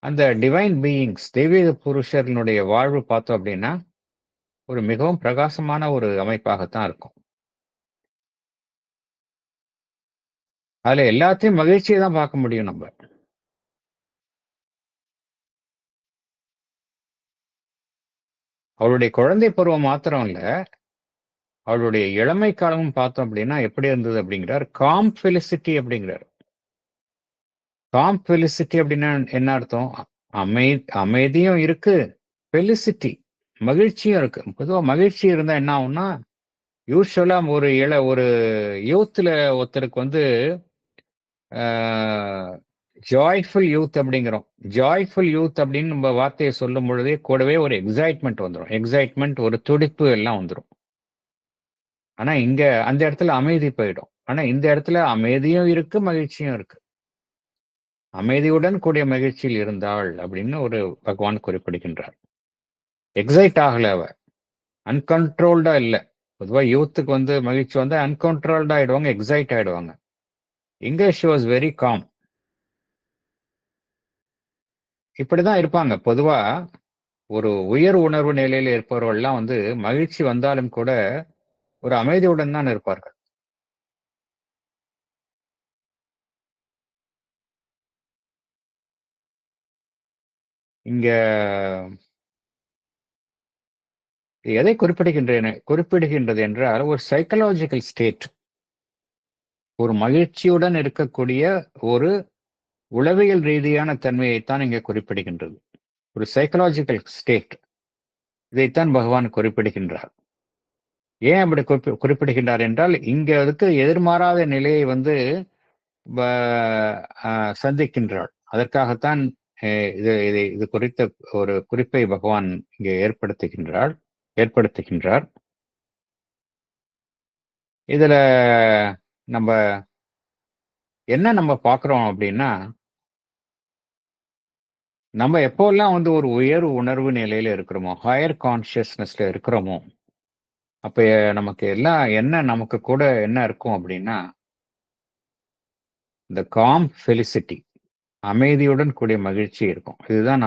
அந்த டிவைன் பீயிங்ஸ், தெய்வீக புருஷர்களுடைய வாழ்வு பார்த்தோம் அப்படின்னா, ஒரு மிகவும் பிரகாசமான ஒரு அமைப்பாகத்தான் இருக்கும். அதுல எல்லாத்தையும் மகிழ்ச்சியை தான் பார்க்க முடியும் நம்ம. அவளுடைய குழந்தை பருவம் மாத்திரம் இல்ல, அவளுடைய இளமை காலமும் பார்த்தோம் அப்படின்னா எப்படி இருந்தது அப்படிங்கிறார். காம் ஃபெலிசிட்டி அப்படிங்கிறார். காம் ஃபெலிசிட்டி அப்படின்னா என்ன அர்த்தம்? அமைதியும் இருக்கு, ஃபெலிசிட்டி மகிழ்ச்சியும் இருக்கு. பொதுவா மகிழ்ச்சி இருந்தா என்ன ஆகும்னா, யூசுவலா ஒரு யூத்ல ஒருத்தருக்கு வந்து ஆ ஜாய்ஃபுல் யூத் அப்படிங்கிறோம். ஜாய்ஃபுல் யூத் அப்படின்னு நம்ம வார்த்தைய சொல்லும் பொழுதே கூடவே ஒரு எக்ஸைட்மென்ட் வந்துரும். எக்ஸைட்மென்ட், ஒரு துடிப்பு எல்லாம் வந்துரும். ஆனா இங்க அந்த இடத்துல அமைதி போயிடும். ஆனா இந்த இடத்துல அமைதியும் இருக்கு, மகிழ்ச்சியும் இருக்கு. அமைதியுடன் கூடிய மகிழ்ச்சியில் இருந்தாள் அப்படின்னு ஒரு பகவான் குறிப்பிடுகின்றார். எக்ஸைட் ஆகல அவ. அன்கண்ட்ரோல்டா இல்ல. பொதுவா யூத்துக்கு வந்து மகிழ்ச்சி வந்தா அன்கண்ட்ரோல்டா ஆயிடுவாங்க, எக்ஸைட் ஆயிடுவாங்க. இங்க ஷி வாஸ் வெரி காம். இப்படிதான் இருப்பாங்க. பொதுவா ஒரு உயர் உணர்வு நிலையில இருப்பவர்கள்லாம் வந்து மகிழ்ச்சி வந்தாலும் கூட ஒரு அமைதியுடன் தான் இருப்பார்கள். இங்க எதை குறிப்பிடுகின்றது என்றால் ஒரு சைக்காலஜிக்கல் ஸ்டேட். ஒரு மகிழ்ச்சியுடன் இருக்கக்கூடிய ஒரு உளவியல் ரீதியான தன்மையைத்தான் இங்கே குறிப்பிடுகின்றது. ஒரு சைக்காலஜிக்கல் ஸ்டேட். இதைத்தான் பகவான் குறிப்பிடுகின்றார். ஏன் அப்படி குறிப்பிடுகின்றார் என்றால், இங்க அதுக்கு எதிர்மாறாத நிலையை வந்து ப அ சந்திக்கின்றாள். அதற்காகத்தான் இது குறித்த ஒரு குறிப்பை பகவான் இங்கே ஏற்படுத்துகின்றார். இதுல நம்ப என்ன நம்ம பார்க்கிறோம் அப்படின்னா, நம்ம எப்போலாம் வந்து ஒரு உயர் உணர்வு நிலையில இருக்கிறோமோ, ஹையர் கான்ஷியஸ்னஸ்ல இருக்கிறோமோ, அப்ப நமக்கு எல்லாம் நமக்கு கூட என்ன இருக்கும் அப்படின்னா, இந்த காம் ஃபெலிசிட்டி, அமைதியுடன் கூடிய மகிழ்ச்சி இருக்கும். இதுதான்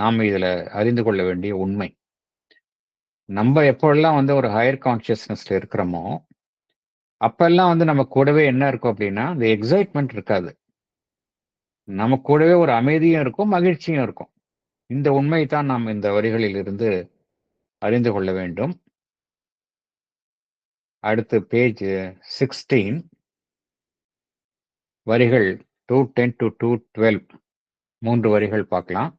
நாம இதுல அறிந்து கொள்ள வேண்டிய உண்மை. நம்ம எப்போலாம் வந்து ஒரு ஹையர் கான்ஷியஸ்னஸ்ல இருக்கிறோமோ, அப்பல்லாம் வந்து நம்ம கூடவே என்ன இருக்கும் அப்படின்னா, இந்த எக்ஸைட்மென்ட் இருக்காது. நம்ம கூடவே ஒரு அமைதியும் இருக்கும், மகிழ்ச்சியும் இருக்கும். இந்த உண்மை தான் நாம் இந்த வரிகளில் இருந்து அறிந்து கொள்ள வேண்டும். அடுத்து பேஜ் 16 வரிகள் 210 to 212 3 வரிகள் பார்க்கலாம்.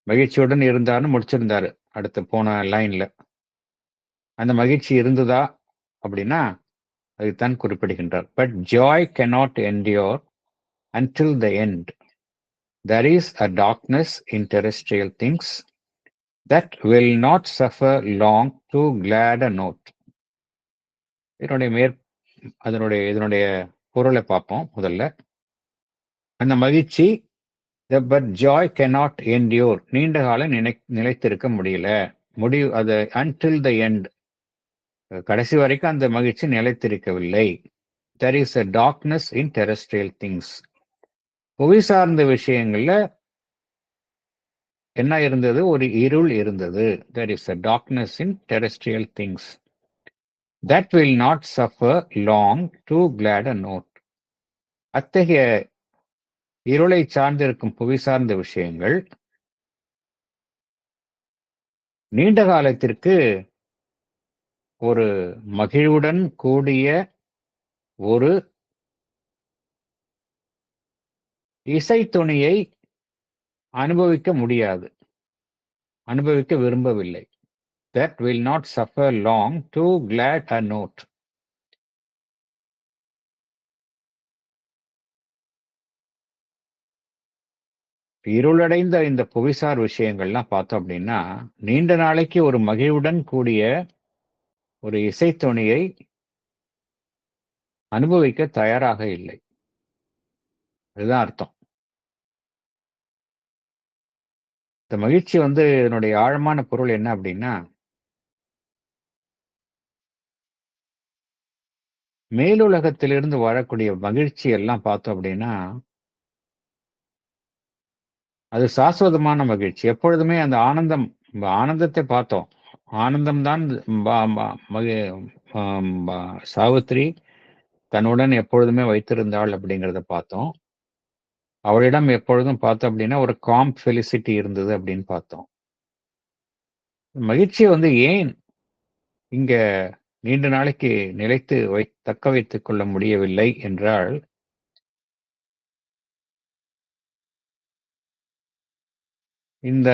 மகிழ்ச்சியுடன் இருந்தார்ன்னு முடிச்சிருந்தாரு. அடுத்து போன லைன்ல. அந்த மகிழ்ச்சி இருந்ததா அப்படின்னா, அதைத்தான் குறிப்பிடுகின்றார். But Joy cannot endure until the end. There is a darkness in terrestrial things that will not suffer long to glad a note. இதனுடைய இதனுடைய பொருளை பார்ப்போம் முதல்ல. அந்த மகிழ்ச்சி பட் ஜாய் cannot endure, நீண்ட காலம் நிலைத்திருக்க முடியல. அது until the end, கடைசி வரைக்கும் அந்த மகிழ்ச்சி நிலைத்திருக்கவில்லை. There is a darkness in terrestrial things. புவி சார்ந்த விஷயங்கள்ல என்ன இருந்தது? ஒரு இருள் இருந்தது. There is a darkness in terrestrial things that will not suffer long to glad a note. அத்தகைய இருளை சார்ந்திருக்கும் புவி சார்ந்த விஷயங்கள் நீண்ட காலத்திற்கு ஒரு மகிழ்வுடன் கூடிய ஒரு இசைத்துணியை அனுபவிக்க முடியாது. அனுபவிக்க விரும்பவில்லை. That will not suffer long to glad a note. இருளடைந்த இந்த புவிசார் விஷயங்கள்லாம் பார்த்தோம் அப்படின்னா, நீண்ட நாளைக்கு ஒரு மகிழ்வுடன் கூடிய ஒரு இசைத்துணியை அனுபவிக்க தயாராக இல்லை. அதுதான் அர்த்தம். இந்த மகிழ்ச்சி வந்து இதனுடைய ஆழமான பொருள் என்ன அப்படின்னா, மேலுலகத்திலிருந்து வரக்கூடிய மகிழ்ச்சி எல்லாம் பார்த்தோம் அப்படின்னா, அது சாஸ்வதமான மகிழ்ச்சி. எப்பொழுதுமே அந்த ஆனந்தத்தை பார்த்தோம். ஆனந்தம் தான் ப ப மகி சாவித்திரி தன்னுடன் எப்பொழுதுமே வைத்திருந்தாள் அப்படிங்கிறத பார்த்தோம். அவளிடம் எப்பொழுதும் பார்த்தோம் அப்படின்னா, ஒரு காம் ஃபெலிசிட்டி இருந்தது அப்படின்னு பார்த்தோம். மகிழ்ச்சிய வந்து ஏன் இங்க நீண்ட நாளைக்கு தக்க வைத்துக் கொள்ள முடியவில்லை என்றால், இந்த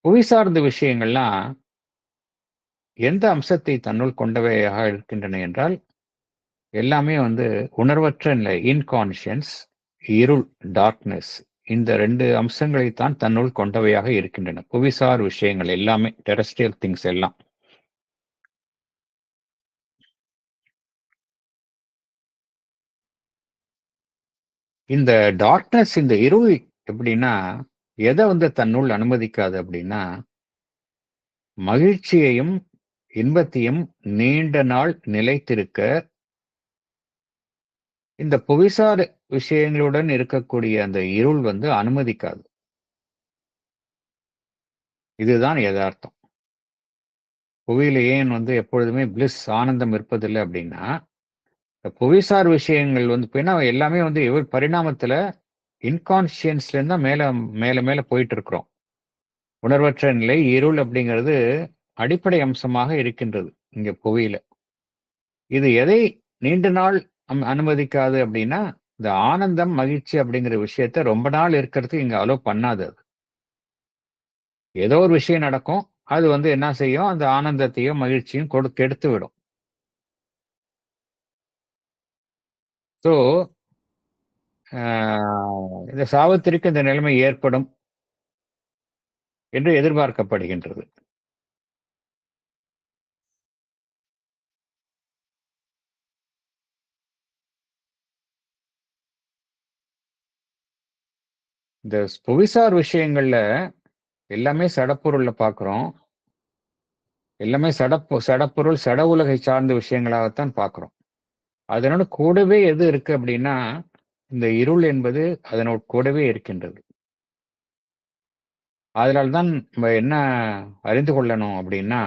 புவி சார்ந்த விஷயங்கள்லாம் எந்த அம்சத்தை தன்னுள் கொண்டவையாக இருக்கின்றன என்றால், எல்லாமே உணர்வற்ற நிலை, இன்கான்ஷியன்ஸ், இருள், டார்க்னஸ். இந்த 2 அம்சங்களைத்தான் தன்னுள் கொண்டவையாக இருக்கின்றன. புவிசார் விஷயங்கள் எல்லாமே, டெரெஸ்ட்ரியல் திங்ஸ் எல்லாம். இந்த டார்க்னஸ், இந்த இருள் எப்படின்னா, எதை தன்னுள் அனுமதிக்காது அப்படின்னா, மகிழ்ச்சியையும், இன்பத்தையும் நீண்ட நாள் நிலைத்திருக்க இந்த புவிசார் விஷயங்களுடன் இருக்கக்கூடிய அந்த இருள் அனுமதிக்காது. இதுதான் யதார்த்தம். புவியில ஏன் எப்பொழுதுமே பிளிஸ், ஆனந்தம் இருப்பதில்லை அப்படின்னா, இந்த புவிசார் விஷயங்கள் ஏன்னா எல்லாமே பரிணாமத்துல இன்கான்ஷியன்ஸ்ல இருந்தா மேல மேல மேல போயிட்டு இருக்கிறோம். உணர்வற்ற நிலை, இருள் அப்படிங்கிறது அடிப்படை அம்சமாக இருக்கின்றது இங்க புவியில. இது எதை நீண்ட நாள் அனுமதிக்காது அப்படின்னா, இந்த ஆனந்தம், மகிழ்ச்சி அப்படிங்கிற விஷயத்த ரொம்ப நாள் இருக்கிறதுக்கு இங்க அலோ பண்ணாது அது. ஏதோ ஒரு விஷயம் நடக்கும். அது என்ன செய்யும்? அந்த ஆனந்தத்தையும், மகிழ்ச்சியும் கெடுத்து விடும். ஸோ, இந்த சாவித்திரிக்கு இந்த நிலைமை ஏற்படும் என்று எதிர்பார்க்கப்படுகின்றது. இந்த புவிசார் விஷயங்கள்ல எல்லாமே சடப்பொருள்ல பார்க்கிறோம். எல்லாமே சடப்பொருள், சட உலகை சார்ந்த விஷயங்களாகத்தான் பார்க்கிறோம். அதனோட கூடவே எது இருக்கு அப்படின்னா, இந்த இருள் என்பது அதனோட கூடவே இருக்கின்றது. அதனால்தான் நம்ம என்ன அறிந்து கொள்ளணும் அப்படின்னா,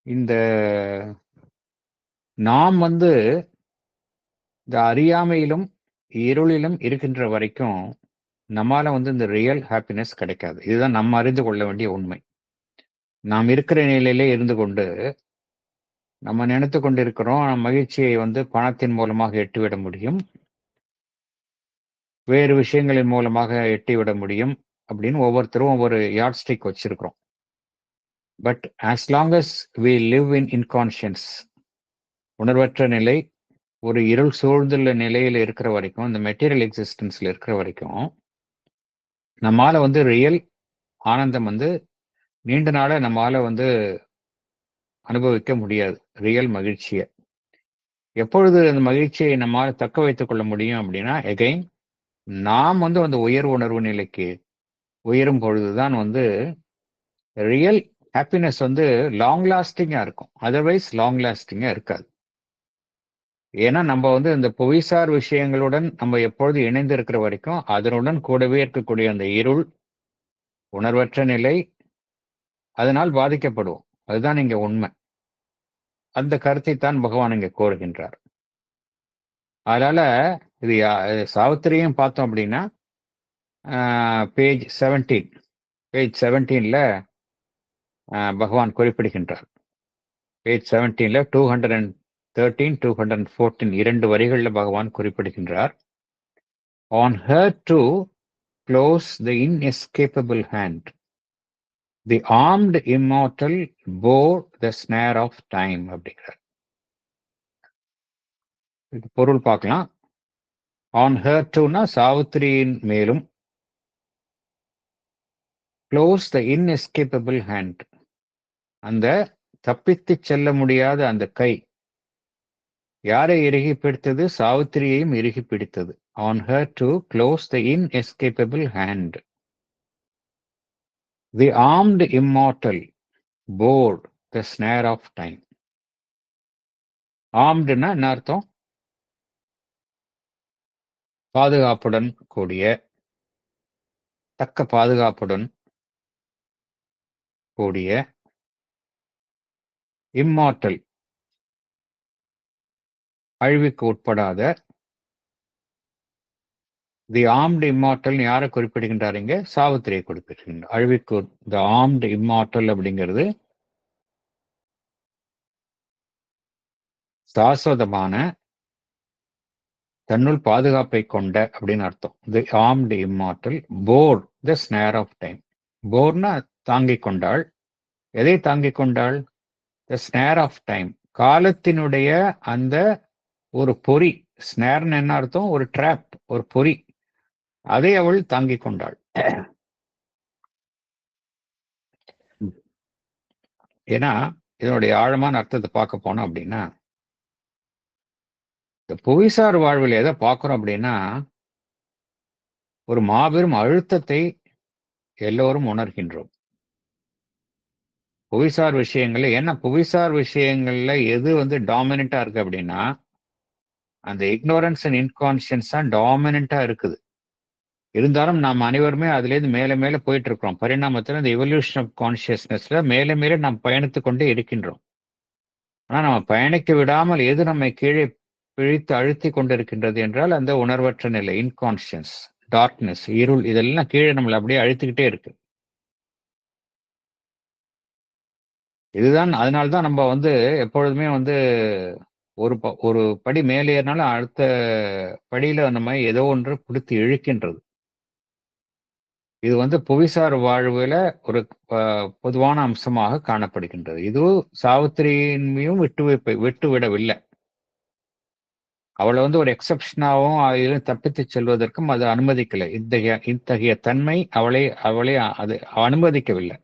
இந்த நாம் இந்த அறியாமையிலும், இருளிலும் இருக்கின்ற வரைக்கும், நம்மால இந்த ரியல் ஹாப்பினஸ் கிடைக்காது. இதுதான் நம்ம அறிந்து கொள்ள வேண்டிய உண்மை. நாம் இருக்கிற நிலையிலே இருந்து கொண்டு, நம்ம நினைத்துக் கொண்டிருக்கிறோம், மகிழ்ச்சியை பணத்தின் மூலமாக எட்டிவிட முடியும். வேறு விஷயங்களின் மூலமாக எட்டிவிட முடியும் அப்படின்னு ஒவ்வொருத்தரும் ஒவ்வொரு யார்ட்ஸ்டிக் வச்சிருக்கிறோம். But as long as we live in inconscience, உணர்வற்ற நிலை, ஒரு இருள் சூழ்ந்துள்ள நிலையில இருக்கிற வரைக்கும், இந்த மெட்டீரியல் எக்ஸிஸ்டன்ஸ்ல இருக்கிற வரைக்கும், நம்மால ரியல் ஆனந்தம் நீண்ட நாள நம்மால அனுபவிக்க முடியாது. ரியல் மகிழ்ச்சிய. எப்பொழுது அந்த மகிழ்ச்சியை நம்மால தக்க வைத்துக் கொள்ள முடியும் அப்படின்னா, எகைன் நாம் அந்த உயர் உணர்வு நிலைக்கு உயரும் பொழுதுதான் ரியல் ஹாப்பினஸ் லாங் லாஸ்டிங்கா இருக்கும். அதர்வைஸ் லாங் லாஸ்டிங்கா இருக்காது. ஏன்னா நம்ம இந்த புவிசார் விஷயங்களுடன் நம்ம எப்பொழுது இணைந்து இருக்கிற வரைக்கும், அதனுடன் கூடவே இருக்கக்கூடிய அந்த இருள், உணர்வற்ற நிலை, அதனால் பாதிக்கப்படுவோம். அதுதான் இங்க உண்மை. அந்த கருத்தைத்தான் பகவான் இங்க கோருகின்றார். அதனால இது சாவித்திரியும் பார்த்தோம் அப்படின்னா, பேஜ் 17 பேஜ் 17ல பகவான் குறிப்பிடுகின்றார். பேஜ் 17ல 213, 214 2 வரிகள்ல பகவான் குறிப்பிடுகின்றார். On her to close the inescapable hand, the armed immortal bore the snare of time அப்படிங்கிறார். இது பொருள் பார்க்கலாம். On her toனா சாவித்திரியின் மேலும், close the inescapable hand, அந்த தப்பித்து செல்ல முடியாத அந்த கை யாரை இறுகி பிடித்தது? சாவித்திரியையும் இறுகி பிடித்தது. On her to close the inescapable hand, the armed immortal bore the snare of time. ஆர்ம்டுனா என்ன அர்த்தம்? பாதுகாப்புடன் கூடிய, தக்க பாதுகாப்புடன் கூடிய, இம்மார்டல் அழிவுக்கு உட்படாத, தி ஆர்ம்டு இம்மார்டல் யாரை குறிப்பிடுகின்றார்? இங்க சாவித்திரியை குறிப்பிடுகின்றார். அழிவுக்கு த ஆர்ம்டு இம்மார்டல் அப்படிங்கிறது சாஸ்வதமான, தன்னுள் பாதுகாப்பை கொண்ட அப்படின்னு அர்த்தம். The armed immortal bore the snare of time. போர்னா தாங்கிக் கொண்டாள். எதை தாங்கிக் கொண்டாள்? The snare of time. காலத்தினுடைய அந்த ஒரு பொறி. ஸ்னேர்னு என்ன அர்த்தம்? ஒரு ட்ராப், ஒரு பொறி. அதை அவள் தாங்கிக் கொண்டாள். ஏன்னா இதனுடைய ஆழமான அர்த்தத்தை பார்க்க போனோம் அப்படின்னா, இந்த புவிசார் வாழ்வில் எதை பார்க்கிறோம் அப்படின்னா, ஒரு மாபெரும் அழுத்தத்தை எல்லோரும் உணர்கின்றோம். புவிசார் விஷயங்கள்ல, ஏன்னா புவிசார் விஷயங்கள்ல எது வந்து டாமினண்டா இருக்கு அப்படின்னா, அந்த இக்னோரன்ஸ் அண்ட் இன்கான்சியன்ஸ் தான் டாமினண்டா இருக்குது. இருந்தாலும் நாம் அனைவருமே அதுலேருந்து மேல மேல போயிட்டு இருக்கிறோம். பரிணாமத்தில் இந்த எவல்யூஷன் ஆஃப் கான்சியஸ்னஸ்ல மேல மேல நாம் பயணித்துக் கொண்டே இருக்கின்றோம். ஆனா நம்ம பயணிக்க விடாமல் எது நம்மை கீழே பிழித்து அழுத்தி கொண்டிருக்கின்றது என்றால் அந்த உணர்வற்ற நிலை, இன்கான்சியன்ஸ், டார்க்னஸ், இருள், இதெல்லாம் கீழே நம்மளை அப்படியே அழுத்திக்கிட்டே இருக்கு. இதுதான், அதனால்தான் நம்ம வந்து எப்பொழுதுமே வந்து ஒரு படி மேலே ஏறினாலும் அடுத்த படியில நம்ம ஏதோ ஒன்று பிடித்து இழுக்கின்றது. இது வந்து புவிசார் வாழ்வுல ஒரு பொதுவான அம்சமாக காணப்படுகின்றது. இது சாவித்திரியின்மையும் விட்டுவிடவில்லை. அவளை வந்து ஒரு எக்ஸப்ஷனாகவும் அதிலும் தப்பித்து செல்வதற்கும் அது அனுமதிக்கலை. இத்தகைய தன்மை அவளை அது அனுமதிக்கவில்லை.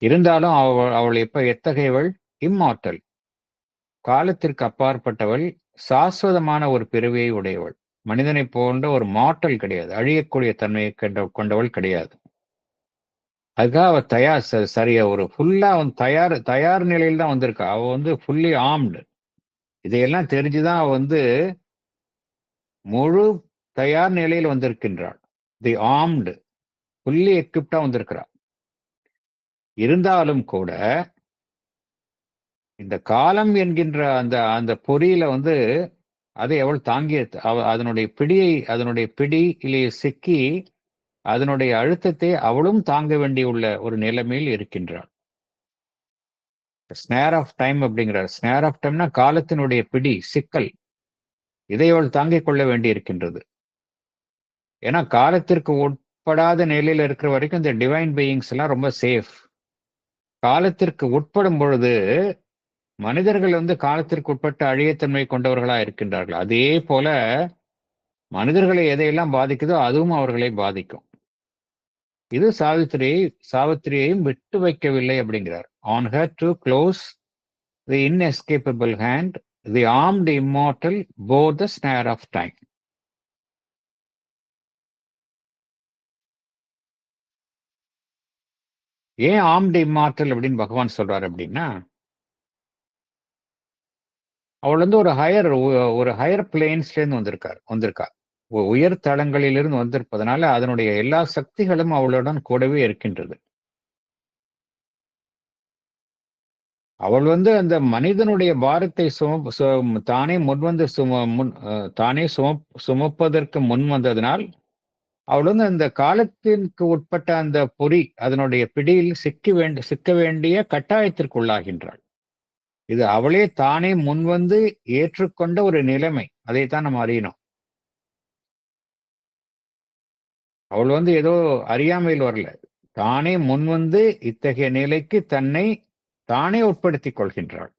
இருந்தாலும் அவள் எத்தகையவள்? இம்மார்டல், காலத்திற்கு அப்பாற்பட்டவள், சாஸ்வதமான ஒரு பிறவியை உடையவள். மனிதனை போன்ற ஒரு மார்டல் கிடையாது, அழியக்கூடிய தன்மையை கொண்டவள் கிடையாது. அதுக்காக அவ தயார், சரியா ஒரு ஃபுல்லா வந்து தயார் நிலையில் தான் வந்திருக்கா. அவ வந்து ஃபுல்லி ஆர்ம்டு. இதையெல்லாம் தெரிஞ்சுதான் அவ வந்து முழு தயார் நிலையில் வந்திருக்கின்றாள். தி ஆர்ம்டு, ஃபுல்லி எக்யூப்டா வந்திருக்கிறாள். இருந்தாலும் கூட இந்த காலம் என்கின்ற அந்த அந்த பொறியில வந்து அதை அவள் தாங்கிய அதனுடைய பிடியிலே சிக்கி அதனுடைய அழுத்தத்தை அவளும் தாங்க வேண்டியுள்ள ஒரு நிலைமையில் இருக்கின்றாள். ஸ்னேர் ஆஃப் டைம் அப்படிங்கிறார். ஸ்னேர் ஆஃப் டைம்னா காலத்தினுடைய பிடி, சிக்கல். இதை அவள் தாங்கிக் கொள்ள வேண்டி இருக்கின்றது. ஏன்னா காலத்திற்கு உட்படாத நிலையில இருக்கிற வரைக்கும் இந்த டிவைன் பீயிங்ஸ் எல்லாம் ரொம்ப சேஃப். காலத்திற்கு உட்படும் பொழுது மனிதர்கள் வந்து காலத்திற்கு உட்பட்ட அழியத்தன்மை கொண்டவர்களா இருக்கின்றார்கள். அதே போல மனிதர்களை எதையெல்லாம் பாதிக்குதோ அதுவும் அவர்களை பாதிக்கும். இது சாவித்திரியையும் விட்டு வைக்கவில்லை அப்படிங்கிறார். On her too close the inescapable hand, the armed immortal bore the snare of time. ஏன் ஆர்ம்டு இம்மார்டல் அப்படின்னு பகவான் சொல்றாரு அப்படின்னா, அவள் வந்து ஒரு ஹையர் பிளேன்ஸ்ல இருந்து வந்திருக்கா. உயர் தளங்களிலிருந்து வந்திருப்பதனால அதனுடைய எல்லா சக்திகளும் அவளுடன் கூடவே இருக்கின்றது. அவள் வந்து அந்த மனிதனுடைய பாரத்தை தானே முன்வந்து தானே சுமப்பதற்கு முன் வந்ததனால் அவள் வந்து அந்த காலத்திற்கு உட்பட்ட அந்த பொறி, அதனுடைய பிடியில் சிக்க வேண்டிய கட்டாயத்திற்கு உள்ளாகின்றாள். இது அவளே தானே முன்வந்து ஏற்றுக்கொண்ட ஒரு நிலைமை. அதைத்தான் நம்ம அறியணும். அவள் வந்து ஏதோ அறியாமையில் வரல. தானே முன்வந்து இத்தகைய நிலைக்கு தன்னை தானே உட்படுத்திக் கொள்கின்றாள்.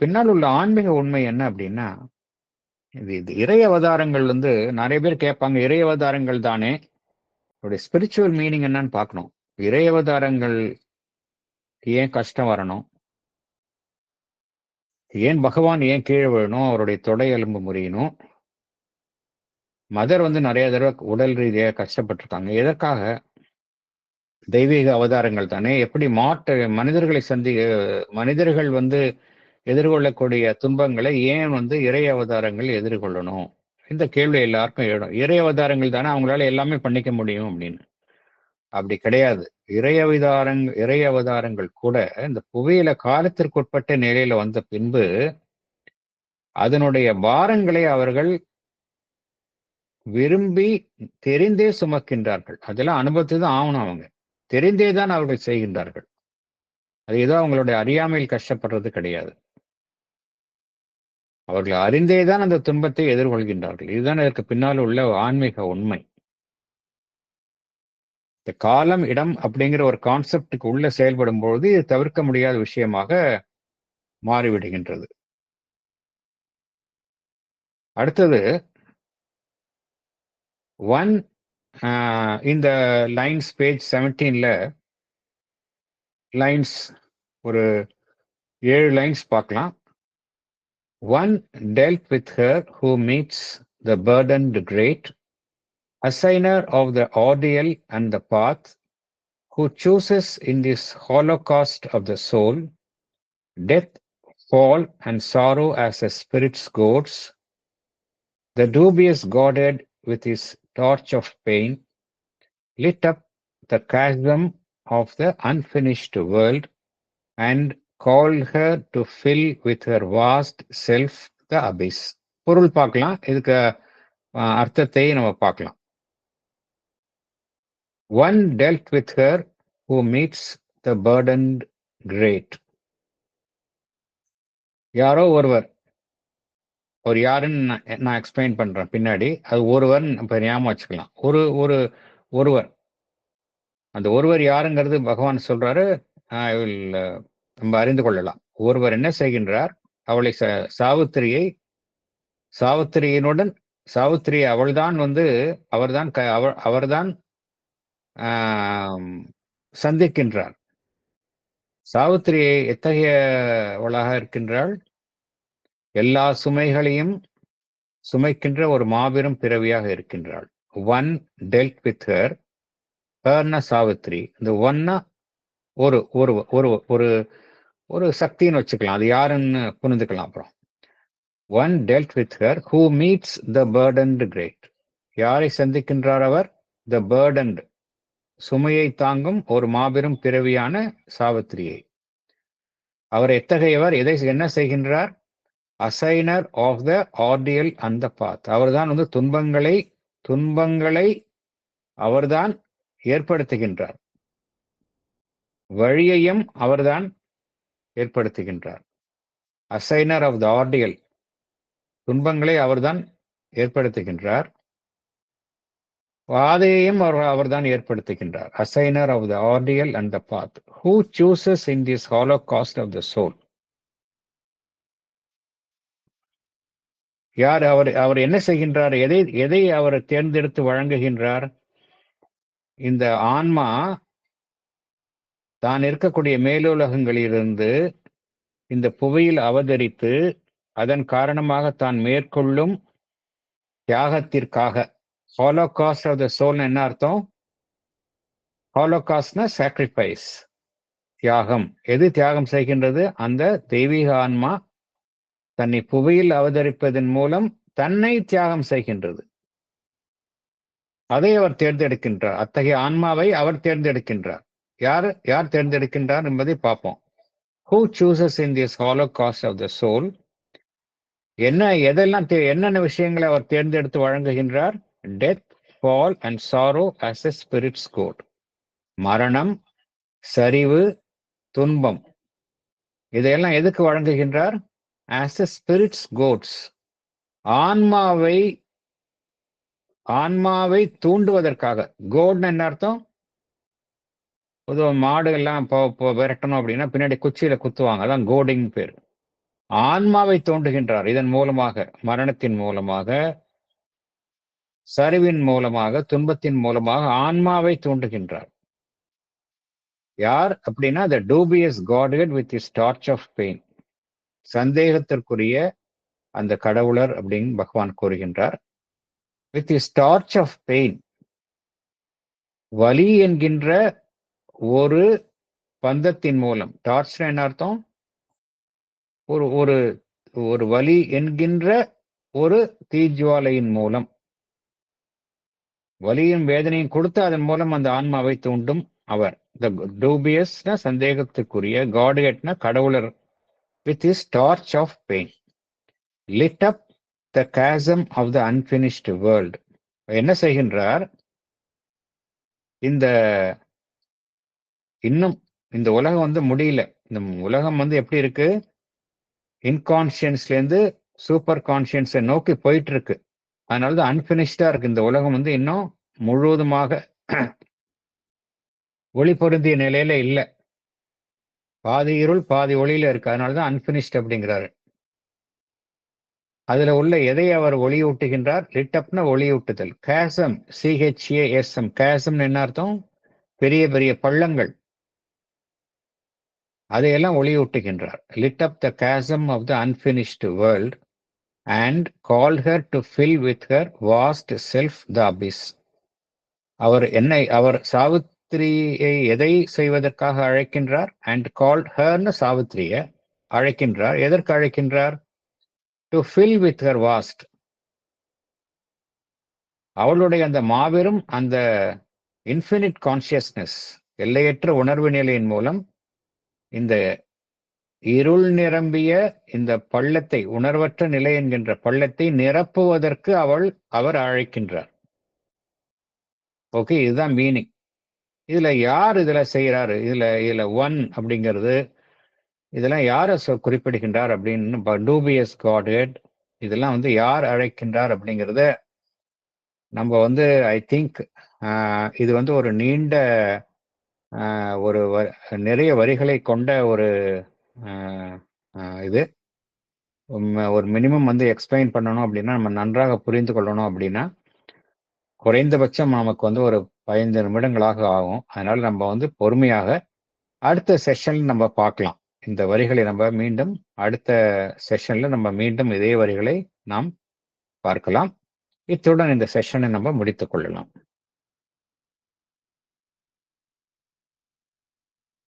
பின்னால் உள்ள ஆன்மீக உண்மை என்ன அப்படின்னா, இது இறை அவதாரங்கள் வந்து நிறைய பேர் கேட்பாங்க, இறை அவதாரங்கள் தானே, ஸ்பிரிச்சுவல் மீனிங் என்னன்னு பார்க்கணும். இறை அவதாரங்கள் ஏன் கஷ்டம் வரணும், ஏன் பகவான் ஏன் கீழே விழணும், அவருடைய தொடை எலும்பு முறியணும், மதர் வந்து நிறைய தடவை உடல் ரீதியாக கஷ்டப்பட்டிருக்காங்க, எதற்காக? தெய்வீக அவதாரங்கள் தானே. எப்படி மனிதர்கள் வந்து எதிர்கொள்ளக்கூடிய துன்பங்களை ஏன் வந்து இறை அவதாரங்கள் எதிர்கொள்ளணும்? இந்த கேள்வி எல்லாருக்கும் எழும். இறை அவதாரங்கள் தானே, அவங்களால எல்லாமே பண்ணிக்க முடியும் அப்படின்னு. அப்படி கிடையாது. இறை அவதாரங்கள் கூட இந்த புவியில காலத்திற்குட்பட்ட நிலையில வந்த பின்பு அதனுடைய பாரங்களை அவர்கள் விரும்பி தெரிந்தே சுமக்கின்றார்கள். அதெல்லாம் அனுபவத்தை தான் ஆகணும் அவங்க. தெரிந்தேதான் அவர்கள் செய்கின்றார்கள். அது ஏதோ அவங்களுடைய அறியாமையில் கஷ்டப்படுறது கிடையாது. அவர்கள் அறிந்தேதான் அந்த துன்பத்தை எதிர்கொள்கின்றார்கள். இதுதான் இதற்கு பின்னால் உள்ள ஆன்மீக உண்மை. இந்த காலம், இடம் அப்படிங்கிற ஒரு கான்செப்டுக்கு உள்ள செயல்படும் பொழுது இது தவிர்க்க முடியாத விஷயமாக மாறிவிடுகின்றது. அடுத்தது ஒன் இந்த லைன்ஸ் பேஜ் 17ல லைன்ஸ் ஒரு 7 லைன்ஸ் பார்க்கலாம். One dealt with her who meets the burdened great, assigner of the ordeal and the path, who chooses in this holocaust of the soul, death, fall, and sorrow as a spirit's goads, the dubious Godhead with his torch of pain lit up the chasm of the unfinished world and called her to fill with her vast self the abyss. பொருள் பார்க்கலாம். இதுக்கு அர்த்தத்தை நம்ம பார்க்கலாம். One dealt with her who meets the burdened great. யாரோ ஒருவர், ஒரு யாருன்னு நான் எக்ஸ்பிளைன் பண்றேன் பின்னாடி. அது ஒருவர் ஞாபகம் வச்சுக்கலாம். ஒருவர், அந்த ஒருவர் யாருங்கிறது பகவான் சொல்றாரு. நம்ம அறிந்து கொள்ளலாம். ஒருவர் என்ன செய்கின்றார்? அவளை சாவித்திரியை அவள்தான் அவர்தான் சந்திக்கின்றார். சாவித்திரியை எத்தகையவளாக இருக்கின்றாள்? எல்லா சுமைகளையும் சுமைக்கின்ற ஒரு மாபெரும் பிறவியாக இருக்கின்றாள். ஒன் டெல்ட் வித் ஹர், ஹர்னா சாவித்திரி. இந்த ஒன்னா ஒரு ஒரு ஒரு ஒரு ஒரு சக்தின்னு வச்சுக்கலாம். அது யாருன்னு புரிந்துக்கலாம். அப்புறம் one dealt with her who meets the burdened great. யாரை சந்திக்கின்றார் அவர்? த பர்டன்ட், சுமையை தாங்கும் ஒரு மாபெரும் பிறவியான சாவித்திரியை. அவர் எத்தகையவர்? என்ன செய்கின்றார்? Assigner of the ordeal and the path. அவர்தான் துன்பங்களை அவர்தான் ஏற்படுத்துகின்றார். வழியையும் அவர்தான் ஏற்படுத்துகின்றார். அசைனர் ஆஃப் த ஆர்டியல், துன்பங்களை அவர்தான் ஏற்படுத்துகின்றார். பாதையையும் அவர்தான் ஏற்படுத்துகின்றார். Assigner of the ordeal and the path, who chooses in this holocaust of the soul. யார் அவர் என்ன செய்கின்றார்? எதை அவர் தேர்ந்தெடுத்து வழங்குகின்றார்? இந்த ஆன்மா தான் இருக்கக்கூடிய மேலுலகங்களிலிருந்து இந்த புவியில் அவதரித்து அதன் காரணமாக தான் மேற்கொள்ளும் தியாகத்திற்காக. ஹாலோகாஸ்ட் ஆஃப் த சோல் என்ன அர்த்தம்? ஹாலோகாஸ்ட்னா சாக்ரிஃபைஸ், தியாகம். எது தியாகம் செய்கின்றது? அந்த தெய்வீக ஆன்மா தன்னை புவியில் அவதரிப்பதன் மூலம் தன்னை தியாகம் செய்கின்றது. அதை அவர் தேர்ந்தெடுக்கின்றார். அத்தகைய ஆன்மாவை அவர் தேர்ந்தெடுக்கின்றார். யார் தேர்ந்தெடுக்கின்றார் என்பதை பார்ப்போம். Who chooses in this holocaust of the soul? என்னென்ன விஷயங்களை அவர் தேர்ந்தெடுத்து வழங்குகின்றார்? Death, fall and sorrow as a spirit's good. மரணம், சரிவு, துன்பம், இதையெல்லாம் எதுக்கு வழங்குகின்றார்? As a spirit's goods. ஆன்மாவை தூண்டுவதற்காக. கோட்னு என்ன அர்த்தம்? பொதுவாக மாடு எல்லாம் விரட்டணும் அப்படின்னா பின்னாடி குச்சியில குத்துவாங்க. அதான் கோடிங் பேர். ஆன்மாவை தூண்டுகின்றார். இதன் மூலமாக, மரணத்தின் மூலமாக, சரிவின் மூலமாக, துன்பத்தின் மூலமாக ஆன்மாவை தூண்டுகின்றார். யார் அப்படின்னா the dubious Godhead with his torch of pain. சந்தேகத்திற்குரிய அந்த கடவுளர் அப்படின்னு பகவான் கூறுகின்றார். with his torch of pain, வலி என்கின்ற ஒரு பந்தத்தின் மூலம். டார்ச் என்ன அர்த்தம்? ஒரு வலி என்கின்ற ஒரு தீஜ்வாலையின் மூலம், வலியும் வேதனையும் கொடுத்து அதன் மூலம் அந்த ஆன்மாவை தூண்டும் அவர். த டூபியஸ்னா சந்தேகத்துக்குரிய, காட்ஹெட்னா கடவுளர். With his torch of pain lit up the chasm of the unfinished world. என்ன செய்கின்றார்? இந்த இன்னும் இந்த உலகம் வந்து முடியல. இந்த உலகம் வந்து எப்படி இருக்கு, இன்கான்சியன்ஸ்ல இருந்து சூப்பர் கான்சியன்ஸை நோக்கி போயிட்டு இருக்கு. அதனாலதான் அன்பினிஷ்டா இருக்கு. இந்த உலகம் வந்து இன்னும் முழுவதுமாக ஒளி பொருந்திய நிலையில இல்ல. பாதி இருள் பாதி ஒளியில இருக்கு. அதனாலதான் அன்பினிஷ்ட் அப்படிங்கிறாரு. அதுல உள்ள எதை அவர் ஒளியூட்டுகின்றார்? லிட்டப்னா ஒளியூட்டுதல். கேசம், CHASM, கேசம் என்ன அர்த்தம்? பெரிய பெரிய பள்ளங்கள், அதையெல்லாம் ஒளியூட்டுகின்றார். Lit up the chasm of the unfinished world and called her to fill with her vast self the abyss. அவர் சாவித்திரியை எதை செய்வதற்காக அழைக்கின்றார்? அண்ட் கால்ட் ஹர்னு சாவித்திரிய அழைக்கின்றார். எதற்கு அழைக்கின்றார்? To fill with her vast, அவளுடைய அந்த மாபெரும் அந்த இன்ஃபினிட் கான்சியஸ்னஸ், எல்லையற்ற உணர்வு நிலையின் மூலம் இந்த இருள் நிரம்பிய இந்த பள்ளத்தை, உணர்வற்ற நிலை என்கின்ற பள்ளத்தை நிரப்புவதற்கு அவர் அழைக்கின்றார். ஓகே, இதுதான் மீனிங். இதுல யார் இதுல செய்யறாரு? இதுல ஒன் அப்படிங்கிறது இதெல்லாம் யார குறிப்பிடுகின்றார் அப்படின்னு, டூபியஸ் காட்ஹெட், இதெல்லாம் வந்து யார் அழைக்கின்றார் அப்படிங்கிறத நம்ம வந்து ஐ திங்க் இது வந்து ஒரு நீண்ட ஒரு நிறைய வரிகளை கொண்ட ஒரு இது ஒரு மினிமம் வந்து எக்ஸ்பிளைன் பண்ணணும் அப்படின்னா, நம்ம நன்றாக புரிந்து கொள்ளணும் அப்படின்னா குறைந்தபட்சம் நமக்கு வந்து ஒரு 15 நிமிடங்களாக ஆகும். அதனால நம்ம வந்து பொறுமையாக அடுத்த செஷன்ல நம்ம பார்க்கலாம். இந்த வரிகளை நம்ம மீண்டும் அடுத்த செஷன்ல நம்ம மீண்டும் இதே வரிகளை நாம் பார்க்கலாம். இத்துடன் இந்த செஷனை நம்ம முடித்துக் கொள்ளலாம்.